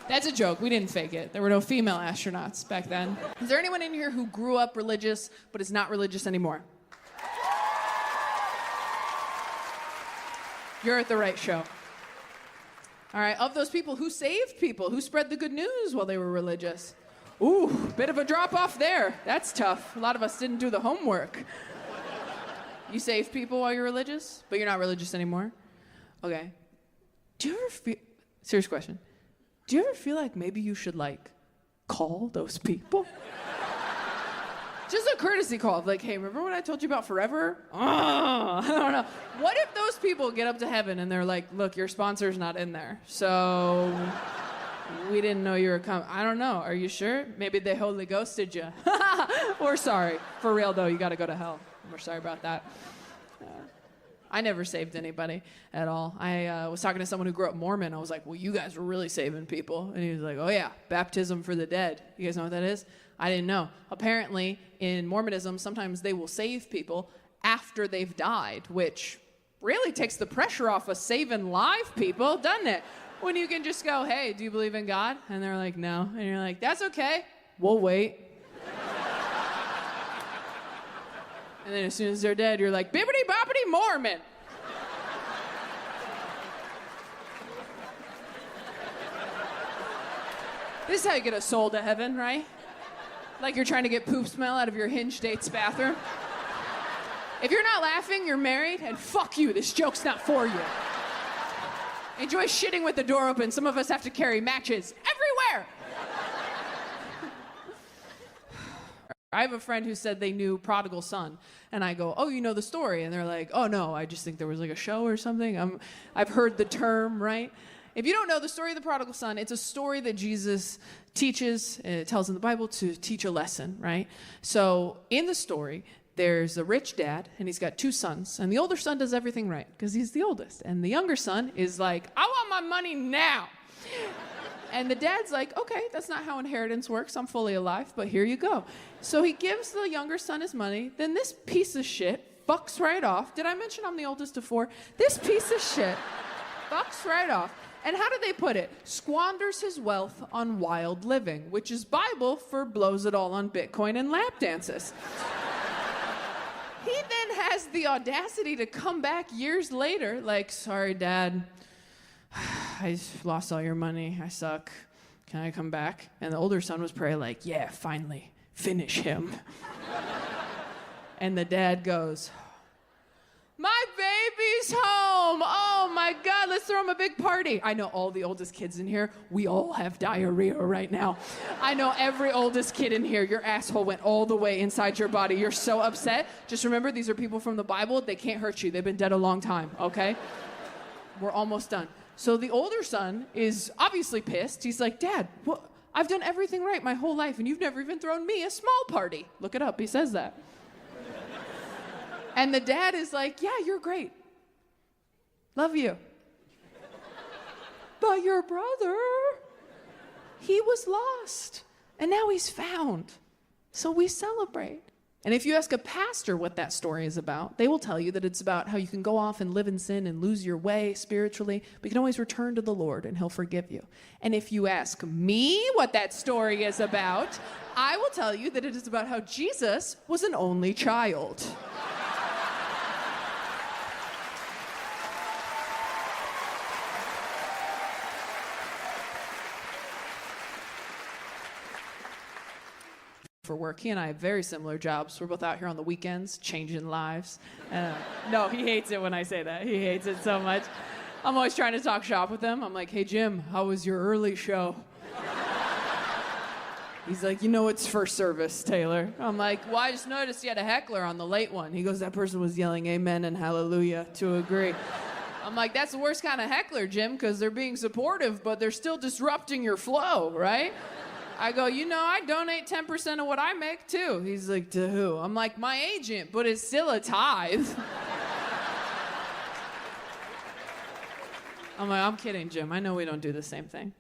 That's a joke. We didn't fake it. There were no female astronauts back then. Is there anyone in here who grew up religious but is not religious anymore? You're at the right show. All right, of those people, who saved people? Who spread the good news while they were religious? Ooh, bit of a drop off there. That's tough. A lot of us didn't do the homework. You saved people while you're religious, but you're not religious anymore? Okay. Do you ever feel, serious question, do you ever feel like maybe you should, like, call those people? Just a courtesy call of like, hey, remember what I told you about forever? I don't know. What if those people get up to heaven and they're like, look, your sponsor's not in there, so we didn't know you were coming. I don't know. Are you sure? Maybe they Holy Ghosted you. We're sorry. For real, though, you got to go to hell. We're sorry about that. I never saved anybody at all. I was talking to someone who grew up Mormon. I was like, well, you guys were really saving people. And he was like, oh, yeah, baptism for the dead. You guys know what that is? I didn't know. Apparently, in Mormonism, sometimes they will save people after they've died, which really takes the pressure off of saving live people, doesn't it? When you can just go, hey, do you believe in God? And they're like, no. And you're like, that's okay. We'll wait. And then as soon as they're dead, you're like, bibbidi-boppity Mormon. This is how you get a soul to heaven, right? Like you're trying to get poop smell out of your hinge date's bathroom. If you're not laughing, you're married, and fuck you, this joke's not for you. Enjoy shitting with the door open. Some of us have to carry matches everywhere. I have a friend who said they knew Prodigal Son, and I go, oh, you know the story? And they're like, oh, no, I just think there was like a show or something. I've heard the term, right? If you don't know the story of the Prodigal Son, it's a story that Jesus teaches, it tells in the Bible to teach a lesson, right? So in the story, there's a rich dad, and he's got two sons, and the older son does everything right, because he's the oldest, and the younger son is like, I want my money now. And the dad's like, okay, that's not how inheritance works. I'm fully alive, but here you go. So he gives the younger son his money. Then this piece of shit fucks right off. Did I mention I'm the oldest of four? This piece of shit fucks right off. And how do they put it? Squanders his wealth on wild living, which is Bible for blows it all on Bitcoin and lap dances. He then has the audacity to come back years later, like, sorry, Dad. I lost all your money. I suck. Can I come back? And the older son was probably like, yeah, finally, finish him. And the dad goes, my baby's home. Oh my God, let's throw him a big party. I know all the oldest kids in here. We all have diarrhea right now. I know every oldest kid in here. Your asshole went all the way inside your body. You're so upset. Just remember, these are people from the Bible. They can't hurt you. They've been dead a long time, okay? We're almost done. So the older son is obviously pissed. He's like, Dad, what? I've done everything right my whole life, and you've never even thrown me a small party. Look it up. He says that. And the dad is like, yeah, you're great. Love you. But your brother, he was lost, and now he's found. So we celebrate. And if you ask a pastor what that story is about, they will tell you that it's about how you can go off and live in sin and lose your way spiritually, but you can always return to the Lord and he'll forgive you. And if you ask me what that story is about, I will tell you that it is about how Jesus was an only child. for work. He and I have very similar jobs. We're both out here on the weekends, changing lives. No, he hates it when I say that. He hates it so much. I'm always trying to talk shop with him. I'm like, hey, Jim, how was your early show? He's like, you know it's first service, Taylor. I'm like, well, I just noticed you had a heckler on the late one. He goes, that person was yelling amen and hallelujah to agree. I'm like, that's the worst kind of heckler, Jim, because they're being supportive, but they're still disrupting your flow, right? I go, you know, I donate 10% of what I make, too. He's like, to who? I'm like, my agent, but it's still a tithe. I'm like, I'm kidding, Jim. I know we don't do the same thing.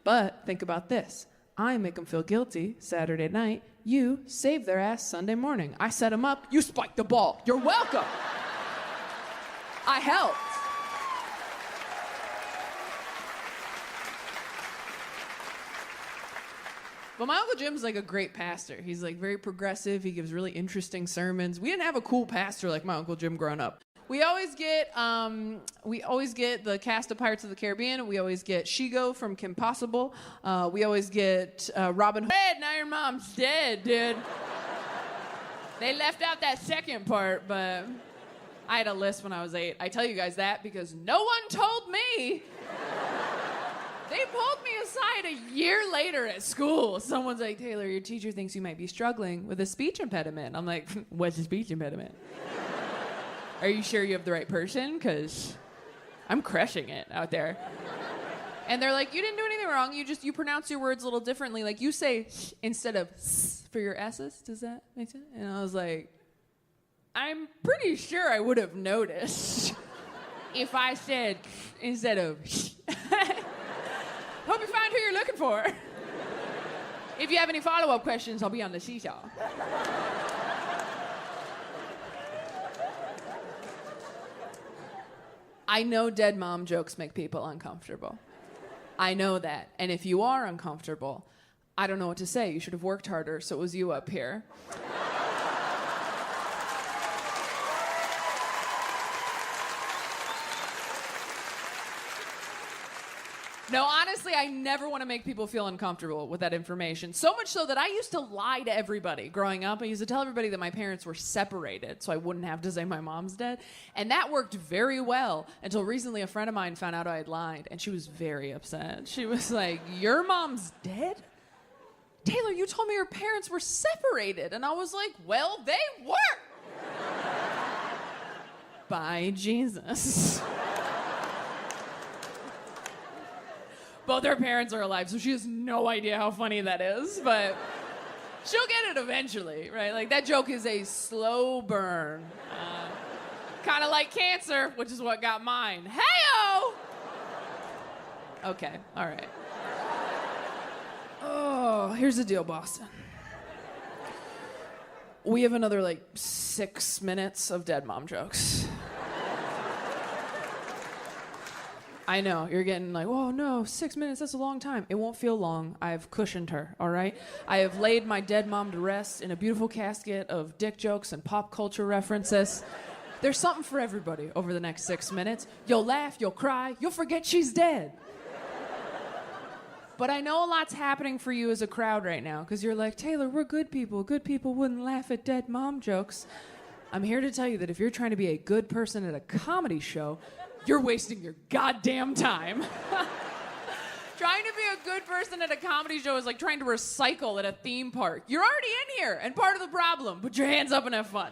But think about this. I make them feel guilty Saturday night. You save their ass Sunday morning. I set them up. You spike the ball. You're welcome. I helped. But my Uncle Jim's like a great pastor. He's like very progressive. He gives really interesting sermons. We didn't have a cool pastor like my Uncle Jim growing up. We always get the cast of Pirates of the Caribbean. We always get Shigo from Kim Possible. We always get Robin Hood. Now your mom's dead, dude. They left out that second part, but I had a list when I was 8. I tell you guys that because no one told me. They pulled me aside a year later at school. Someone's like, Taylor, your teacher thinks you might be struggling with a speech impediment. I'm like, what's a speech impediment? Are you sure you have the right person? Because I'm crushing it out there. And they're like, you didn't do anything wrong. You pronounce your words a little differently. Like you say sh instead of s for your S's. Does that make sense? And I was like, I'm pretty sure I would have noticed if I said instead of sh. Hope you found who you're looking for. If you have any follow-up questions, I'll be on the seesaw. I know dead mom jokes make people uncomfortable. I know that. And if you are uncomfortable, I don't know what to say. You should have worked harder, so it was you up here. No, honestly, I never want to make people feel uncomfortable with that information. So much so that I used to lie to everybody growing up. I used to tell everybody that my parents were separated so I wouldn't have to say my mom's dead. And that worked very well until recently a friend of mine found out I had lied, and she was very upset. She was like, your mom's dead? Taylor, you told me your parents were separated. And I was like, well, they were. By Jesus. Both her parents are alive, so she has no idea how funny that is, but she'll get it eventually, right? Like, that joke is a slow burn. Kind of like cancer, which is what got mine. Hey-o! Okay, all right. Oh, here's the deal, Boston. We have another, 6 minutes of dead mom jokes. I know, you're getting like, oh no, 6 minutes, that's a long time. It won't feel long. I've cushioned her, all right? I have laid my dead mom to rest in a beautiful casket of dick jokes and pop culture references. There's something for everybody over the next 6 minutes. You'll laugh, you'll cry, you'll forget she's dead. But I know a lot's happening for you as a crowd right now, because you're like, Taylor, we're good people. Good people wouldn't laugh at dead mom jokes. I'm here to tell you that if you're trying to be a good person at a comedy show, you're wasting your goddamn time. Trying to be a good person at a comedy show is like trying to recycle at a theme park. You're already in here and part of the problem. Put your hands up and have fun.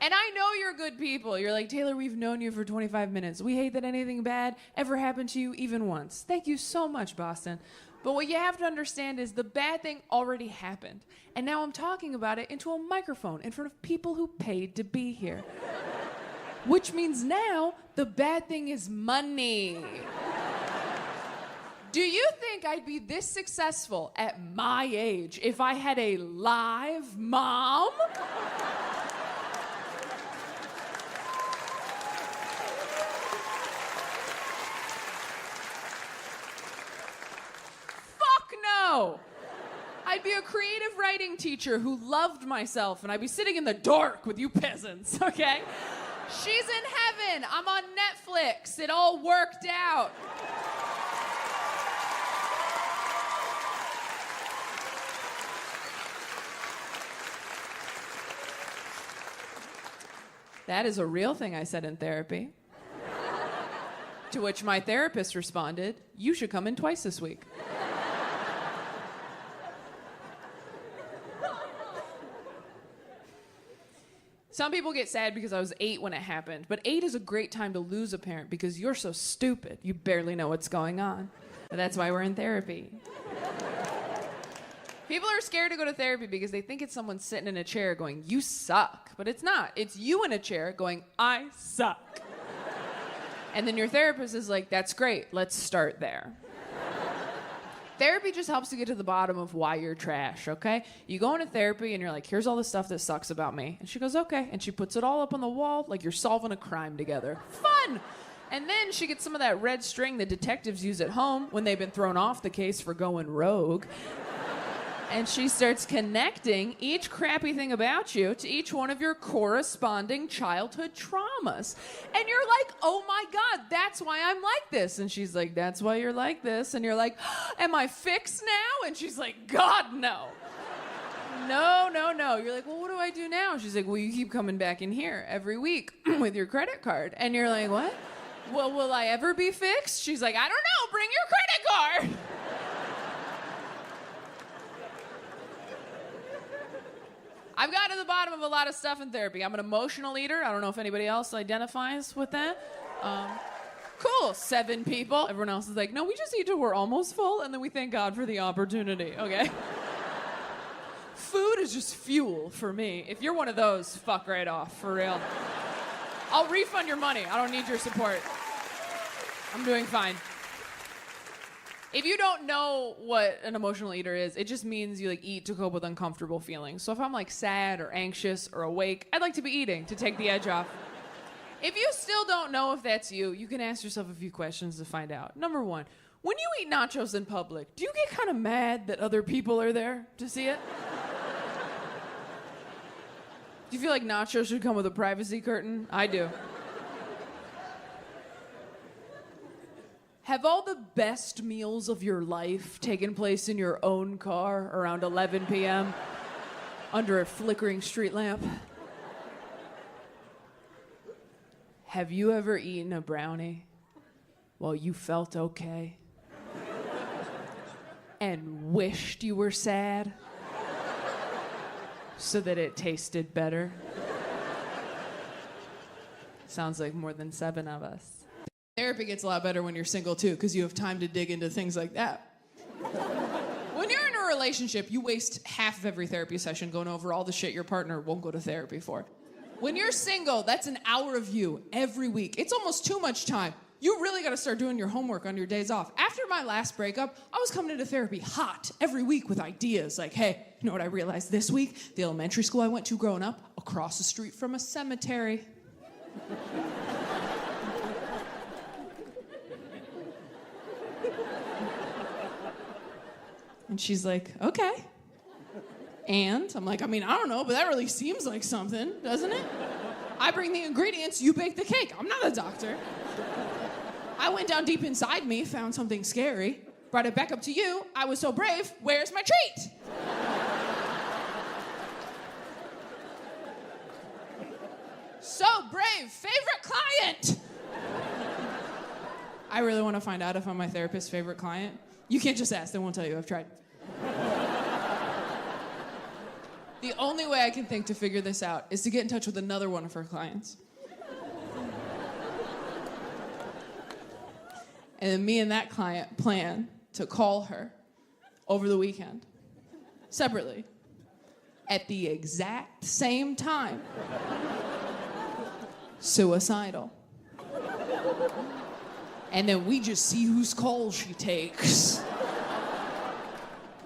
And I know you're good people. You're like, Taylor, we've known you for 25 minutes. We hate that anything bad ever happened to you even once. Thank you so much, Boston. But what you have to understand is the bad thing already happened. And now I'm talking about it into a microphone in front of people who paid to be here. Which means now the bad thing is money. Do you think I'd be this successful at my age if I had a live mom? No. I'd be a creative writing teacher who loved myself, and I'd be sitting in the dark with you peasants, okay? She's in heaven. I'm on Netflix. It all worked out. That is a real thing I said in therapy. To which my therapist responded, you should come in twice this week. Some people get sad because I was 8 when it happened, but 8 is a great time to lose a parent because you're so stupid, you barely know what's going on. But that's why we're in therapy. People are scared to go to therapy because they think it's someone sitting in a chair going, you suck. But it's not. It's you in a chair going, I suck. And then your therapist is like, that's great, let's start there. Therapy just helps you get to the bottom of why you're trash, okay? You go into therapy and you're like, here's all the stuff that sucks about me. And she goes, okay. And she puts it all up on the wall like you're solving a crime together. Fun! And then she gets some of that red string that detectives use at home when they've been thrown off the case for going rogue. And she starts connecting each crappy thing about you to each one of your corresponding childhood traumas. And you're like, oh my God, that's why I'm like this. And she's like, that's why you're like this. And you're like, am I fixed now? And she's like, God, no. No, no, no. You're like, well, what do I do now? She's like, well, you keep coming back in here every week with your credit card. And you're like, what? Well, will I ever be fixed? She's like, I don't know. Bring your credit card. I've got to the bottom of a lot of stuff in therapy. I'm an emotional eater. I don't know if anybody else identifies with that. Cool, 7 people. Everyone else is like, no, we just eat till we're almost full, and then we thank God for the opportunity, okay? Food is just fuel for me. If you're one of those, fuck right off, for real. I'll refund your money. I don't need your support. I'm doing fine. If you don't know what an emotional eater is, it just means you like eat to cope with uncomfortable feelings. So if I'm like sad or anxious or awake, I'd like to be eating to take the edge off. If you still don't know if that's you, you can ask yourself a few questions to find out. Number 1, when you eat nachos in public, do you get kind of mad that other people are there to see it? Do you feel like nachos should come with a privacy curtain? I do. Have all the best meals of your life taken place in your own car around 11 p.m. under a flickering street lamp? Have you ever eaten a brownie while you felt okay and wished you were sad so that it tasted better? Sounds like more than 7 of us. Therapy gets a lot better when you're single, too, because you have time to dig into things like that. When you're in a relationship, you waste half of every therapy session going over all the shit your partner won't go to therapy for. When you're single, that's an hour of you every week. It's almost too much time. You really got to start doing your homework on your days off. After my last breakup, I was coming into therapy hot every week with ideas like, hey, you know what I realized this week? The elementary school I went to growing up, across the street from a cemetery. And she's like, okay. And I'm like, I don't know, but that really seems like something, doesn't it? I bring the ingredients, you bake the cake. I'm not a doctor. I went down deep inside me, found something scary, brought it back up to you. I was so brave, where's my treat? So brave, favorite client. I really want to find out if I'm my therapist's favorite client. You can't just ask, they won't tell you, I've tried. The only way I can think to figure this out is to get in touch with another one of her clients. And then me and that client plan to call her over the weekend, separately, at the exact same time. Suicidal. And then we just see whose call she takes.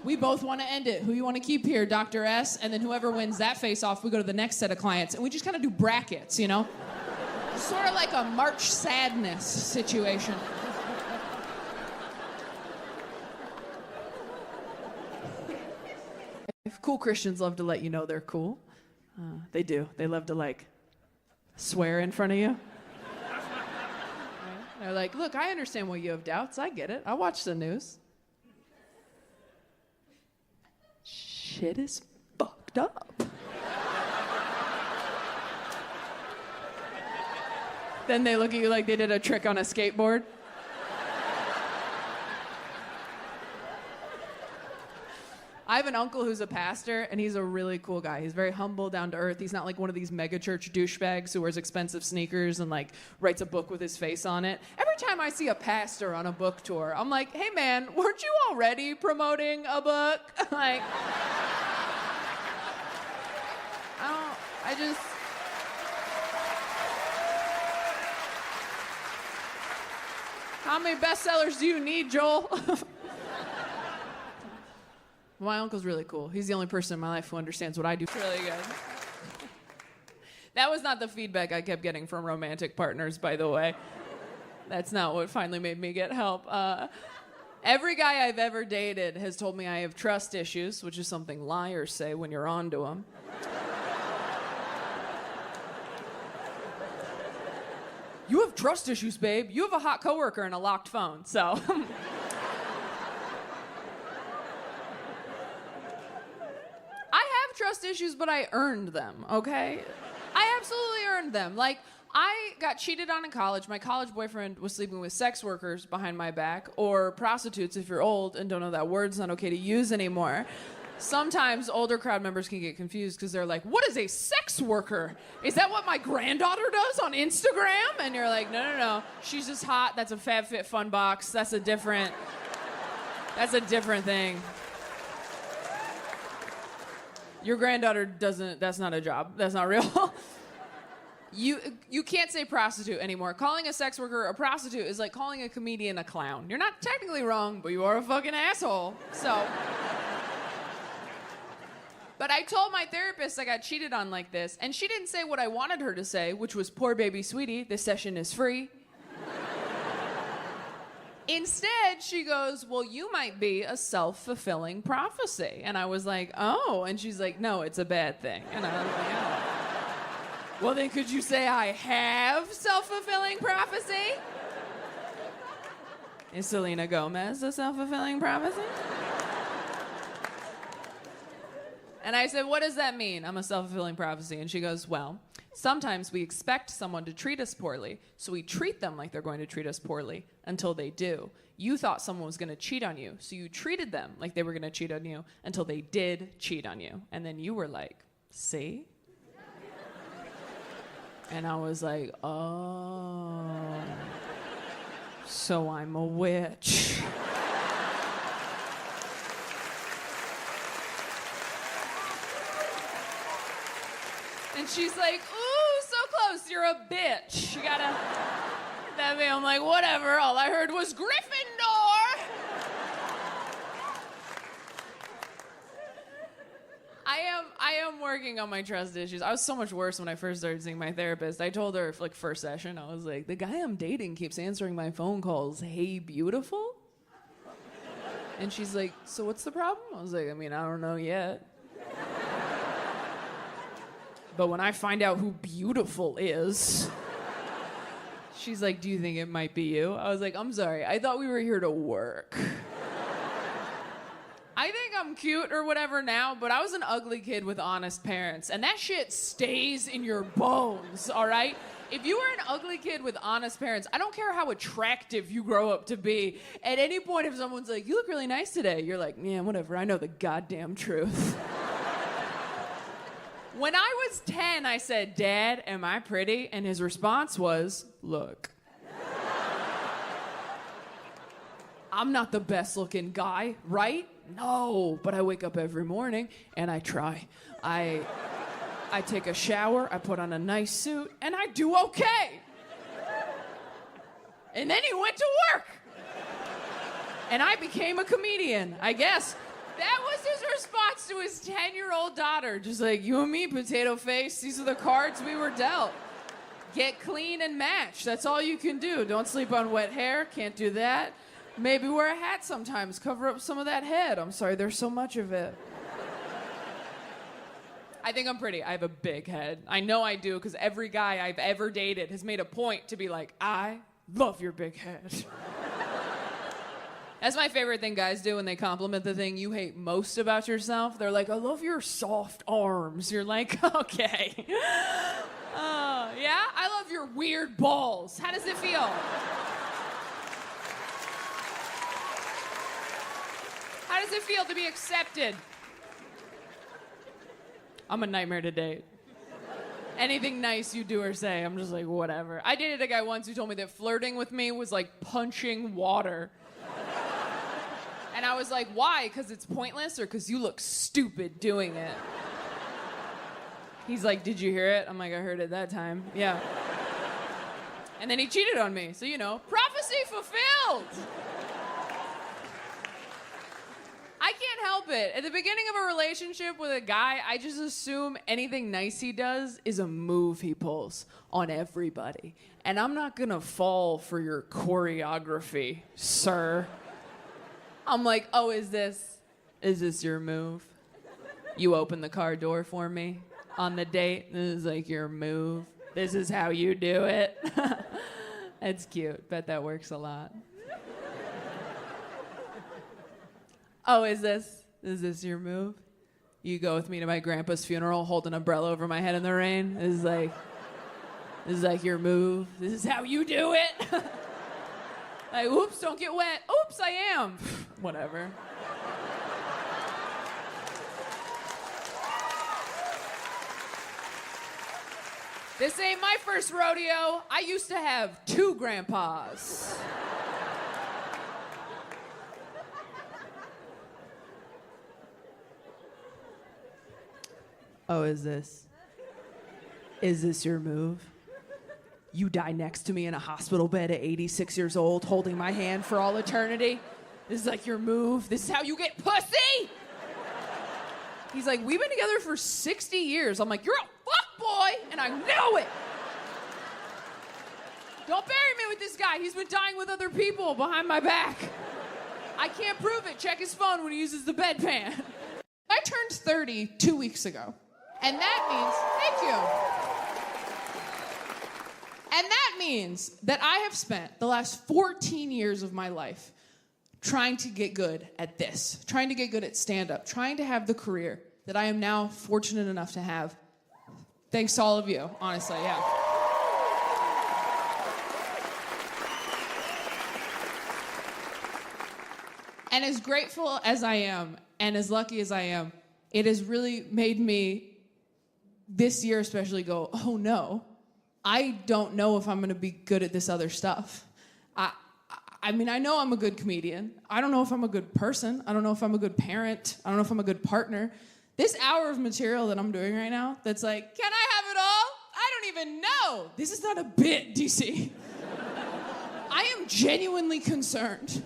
We both want to end it. Who you want to keep here, Dr. S? And then whoever wins that face-off, we go to the next set of clients. And we just kind of do brackets, you know? Sort of like a March Sadness situation. If cool Christians love to let you know they're cool. They do. They love to, like, swear in front of you. They're like, look, I understand why you have doubts. I get it. I watch the news. Shit is fucked up. Then they look at you like they did a trick on a skateboard. I have an uncle who's a pastor, and he's a really cool guy. He's very humble, down to earth. He's not like one of these mega church douchebags who wears expensive sneakers and like writes a book with his face on it. Every time I see a pastor on a book tour, I'm like, hey man, weren't you already promoting a book? Like, how many bestsellers do you need, Joel? My uncle's really cool. He's the only person in my life who understands what I do really good. That was not the feedback I kept getting from romantic partners, by the way. That's not what finally made me get help. Every guy I've ever dated has told me I have trust issues, which is something liars say when you're onto them. You have trust issues, babe. You have a hot coworker and a locked phone, so... trust issues, but I earned them, okay? I absolutely earned them. Like, I got cheated on in college. My college boyfriend was sleeping with sex workers behind my back, or prostitutes if you're old and don't know that word's not okay to use anymore. Sometimes older crowd members can get confused because they're like, what is a sex worker? Is that what my granddaughter does on Instagram? And you're like, no. She's just hot. That's a FabFitFun box. That's a different thing. Your granddaughter doesn't, that's not a job. That's not real. You can't say prostitute anymore. Calling a sex worker a prostitute is like calling a comedian a clown. You're not technically wrong, but you are a fucking asshole. So. But I told my therapist I got cheated on like this, and she didn't say what I wanted her to say, which was, poor baby sweetie, this session is free. Instead, she goes, well, you might be a self-fulfilling prophecy. And I was like, oh. And she's like, no, it's a bad thing. And I was like, oh. Well, then could you say I have self-fulfilling prophecy? Is Selena Gomez a self-fulfilling prophecy? And I said, what does that mean? I'm a self-fulfilling prophecy. And she goes, well, sometimes we expect someone to treat us poorly, so we treat them like they're going to treat us poorly until they do. You thought someone was going to cheat on you, so you treated them like they were going to cheat on you until they did cheat on you. And then you were like, see? And I was like, oh, so I'm a witch. And she's like, ooh, so close, you're a bitch. You gotta... That me, I'm like, whatever, all I heard was Gryffindor! I am working on my trust issues. I was so much worse when I first started seeing my therapist. I told her, like, first session, I was like, the guy I'm dating keeps answering my phone calls, hey, beautiful? And she's like, so what's the problem? I was like, I mean, I don't know yet. But when I find out who beautiful is, she's like, do you think it might be you? I was like, I'm sorry, I thought we were here to work. I think I'm cute or whatever now, but I was an ugly kid with honest parents, and that shit stays in your bones, all right? If you were an ugly kid with honest parents, I don't care how attractive you grow up to be. At any point, if someone's like, you look really nice today, you're like, yeah, whatever, I know the goddamn truth. When I was 10, I said, Dad, am I pretty? And his response was, look. I'm not the best looking guy, right? No, but I wake up every morning and I try. I take a shower, I put on a nice suit, and I do okay. And then he went to work. And I became a comedian, I guess. That was his response to his 10-year-old daughter. Just like, you and me, potato face, these are the cards we were dealt. Get clean and match. That's all you can do. Don't sleep on wet hair. Can't do that. Maybe wear a hat sometimes. Cover up some of that head. I'm sorry, there's so much of it. I think I'm pretty. I have a big head. I know I do, because every guy I've ever dated has made a point to be like, I love your big head. That's my favorite thing guys do when they compliment the thing you hate most about yourself. They're like, I love your soft arms. You're like, okay. Yeah? I love your weird balls. How does it feel? How does it feel to be accepted? I'm a nightmare to date. Anything nice you do or say, I'm just like, whatever. I dated a guy once who told me that flirting with me was like punching water. And I was like, why? Because it's pointless or because you look stupid doing it? He's like, did you hear it? I'm like, I heard it that time. Yeah. And then he cheated on me. So, prophecy fulfilled. I can't help it. At the beginning of a relationship with a guy, I just assume anything nice he does is a move he pulls on everybody. And I'm not gonna fall for your choreography, sir. I'm like, oh, is this your move? You open the car door for me on the date? This is like your move? This is how you do it? That's cute. Bet that works a lot. Oh, is this your move? You go with me to my grandpa's funeral, hold an umbrella over my head in the rain? This is like your move? This is how you do it? Like, oops, don't get wet. Oops, I am. Whatever. This ain't my first rodeo. I used to have 2 grandpas. Oh, is this your move? You die next to me in a hospital bed at 86 years old, holding my hand for all eternity? This is like your move? This is how you get pussy? He's like, we've been together for 60 years. I'm like, you're a fuckboy, and I know it. Don't bury me with this guy. He's been dying with other people behind my back. I can't prove it. Check his phone when he uses the bedpan. I turned 30 2 weeks ago. And that means, thank you. And that means that I have spent the last 14 years of my life trying to get good at this, trying to get good at stand-up, trying to have the career that I am now fortunate enough to have. Thanks to all of you, honestly, yeah. And as grateful as I am, and as lucky as I am, it has really made me, this year especially, go, oh no, I don't know if I'm gonna be good at this other stuff. I mean, I know I'm a good comedian. I don't know if I'm a good person. I don't know if I'm a good parent. I don't know if I'm a good partner. This hour of material that I'm doing right now, that's like, can I have it all? I don't even know. This is not a bit, DC. I am genuinely concerned.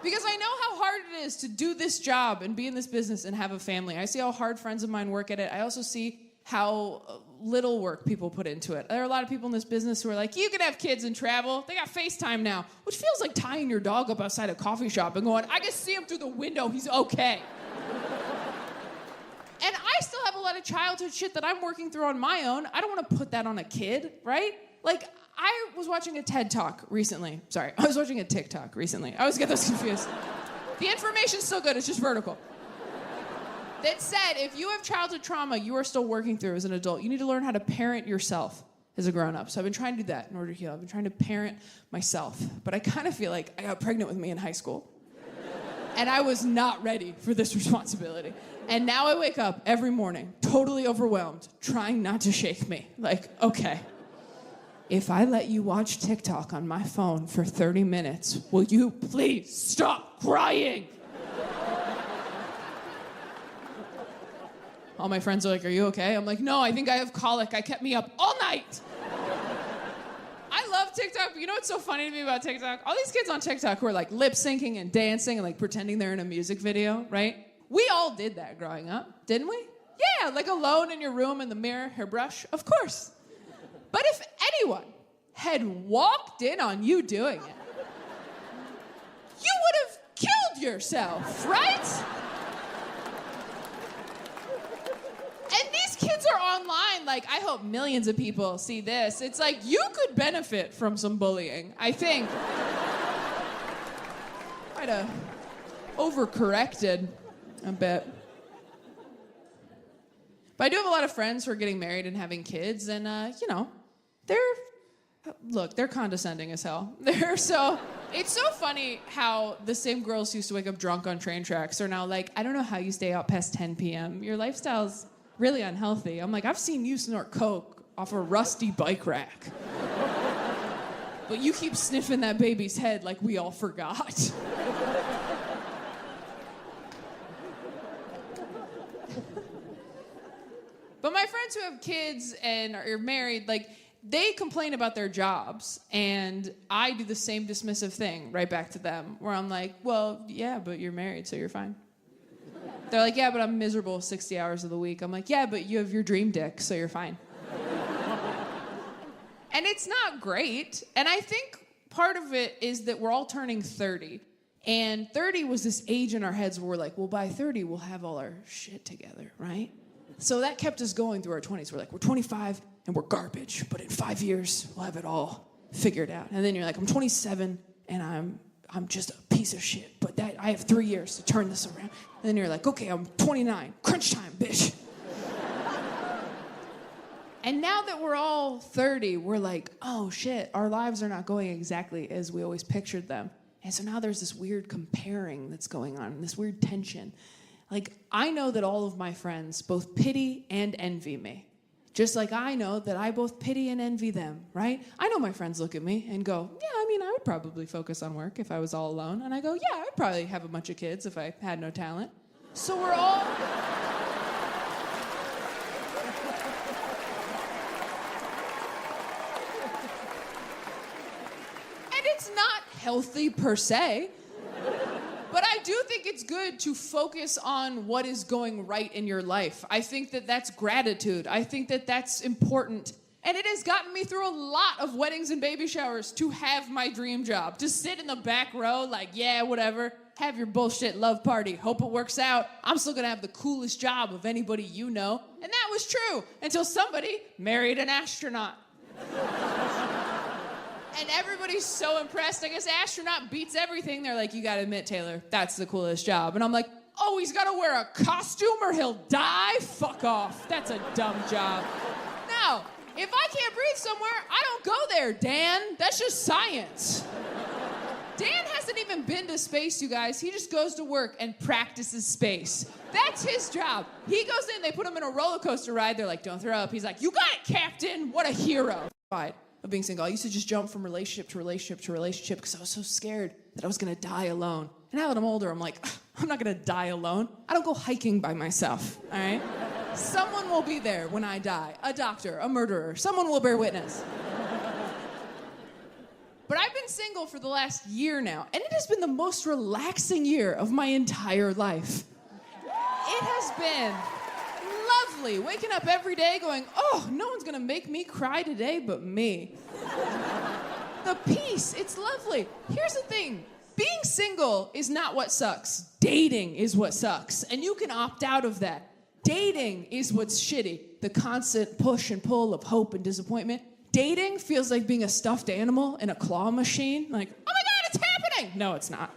Because I know how hard it is to do this job and be in this business and have a family. I see how hard friends of mine work at it. I also see how little work people put into it. There are a lot of people in this business who are like, you can have kids and travel. They got FaceTime now, which feels like tying your dog up outside a coffee shop and going, I can see him through the window. He's okay. And I still have a lot of childhood shit that I'm working through on my own. I don't want to put that on a kid, right? Like, I was watching a TED Talk recently. Sorry, I was watching a TikTok recently. I always get those confused. The information's still good, it's just vertical. That said, if you have childhood trauma you are still working through as an adult, you need to learn how to parent yourself as a grown-up. So I've been trying to do that in order to heal. I've been trying to parent myself. But I kind of feel like I got pregnant with me in high school. And I was not ready for this responsibility. And now I wake up every morning, totally overwhelmed, trying not to shake me. Like, okay, if I let you watch TikTok on my phone for 30 minutes, will you please stop crying? All my friends are like, are you okay? I'm like, no, I think I have colic. I kept me up all night. I love TikTok, but you know what's so funny to me about TikTok? All these kids on TikTok who are like lip syncing and dancing and like pretending they're in a music video, right? We all did that growing up, didn't we? Yeah, like alone in your room in the mirror, hairbrush, of course. But if anyone had walked in on you doing it, you would have killed yourself, right? And these kids are online, like, I hope millions of people see this. It's like, you could benefit from some bullying, I think. Might have overcorrected a bit. But I do have a lot of friends who are getting married and having kids, and, they're condescending as hell. It's so funny how the same girls who used to wake up drunk on train tracks are now like, I don't know how you stay out past 10 p.m. Your lifestyle's really unhealthy. I'm like, I've seen you snort coke off a rusty bike rack. But you keep sniffing that baby's head like we all forgot. But my friends who have kids and are married, like, they complain about their jobs, and I do the same dismissive thing right back to them, where I'm like, well, yeah, but you're married, so you're fine. They're like, yeah, but I'm miserable 60 hours of the week. I'm like, yeah, but you have your dream dick, so you're fine. And it's not great, and I think part of it is that we're all turning 30, and 30 was this age in our heads where we're like, well, by 30, we'll have all our shit together, right? So that kept us going through our 20s. We're like, we're 25, and we're garbage, but in 5 years, we'll have it all figured out. And then you're like, I'm 27, and I'm just a piece of shit, but I have 3 years to turn this around. And then you're like, okay, I'm 29, crunch time, bitch. And now that we're all 30, we're like, oh shit, our lives are not going exactly as we always pictured them. And so now there's this weird comparing that's going on, this weird tension. Like, I know that all of my friends both pity and envy me. Just like I know that I both pity and envy them, right? I know my friends look at me and go, yeah, I mean, I would probably focus on work if I was all alone. And I go, yeah, I'd probably have a bunch of kids if I had no talent. So we're all... And it's not healthy per se. But I do think it's good to focus on what is going right in your life. I think that that's gratitude. I think that that's important. And it has gotten me through a lot of weddings and baby showers to have my dream job. To sit in the back row like, yeah, whatever. Have your bullshit love party. Hope it works out. I'm still gonna have the coolest job of anybody you know. And that was true until somebody married an astronaut. And everybody's so impressed. I guess astronaut beats everything. They're like, you gotta admit, Taylor, that's the coolest job. And I'm like, oh, he's gotta wear a costume or he'll die? Fuck off. That's a dumb job. No, if I can't breathe somewhere, I don't go there, Dan. That's just science. Dan hasn't even been to space, you guys. He just goes to work and practices space. That's his job. He goes in, they put him in a roller coaster ride. They're like, don't throw up. He's like, you got it, Captain. What a hero. Of being single. I used to just jump from relationship to relationship to relationship because I was so scared that I was gonna die alone. And now that I'm older, I'm like, I'm not gonna die alone. I don't go hiking by myself, all right? Someone will be there when I die. A doctor, a murderer, someone will bear witness. But I've been single for the last year now, and it has been the most relaxing year of my entire life. It has been lovely, waking up every day going, oh, no one's gonna make me cry today but me. The peace, it's lovely. Here's the thing, being single is not what sucks. Dating is what sucks, and you can opt out of that. Dating is what's shitty, the constant push and pull of hope and disappointment. Dating feels like being a stuffed animal in a claw machine, like, oh my God, it's happening! No, it's not.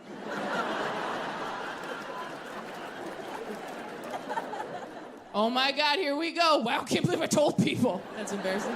Oh my God, here we go. Wow, can't believe I told people. That's embarrassing.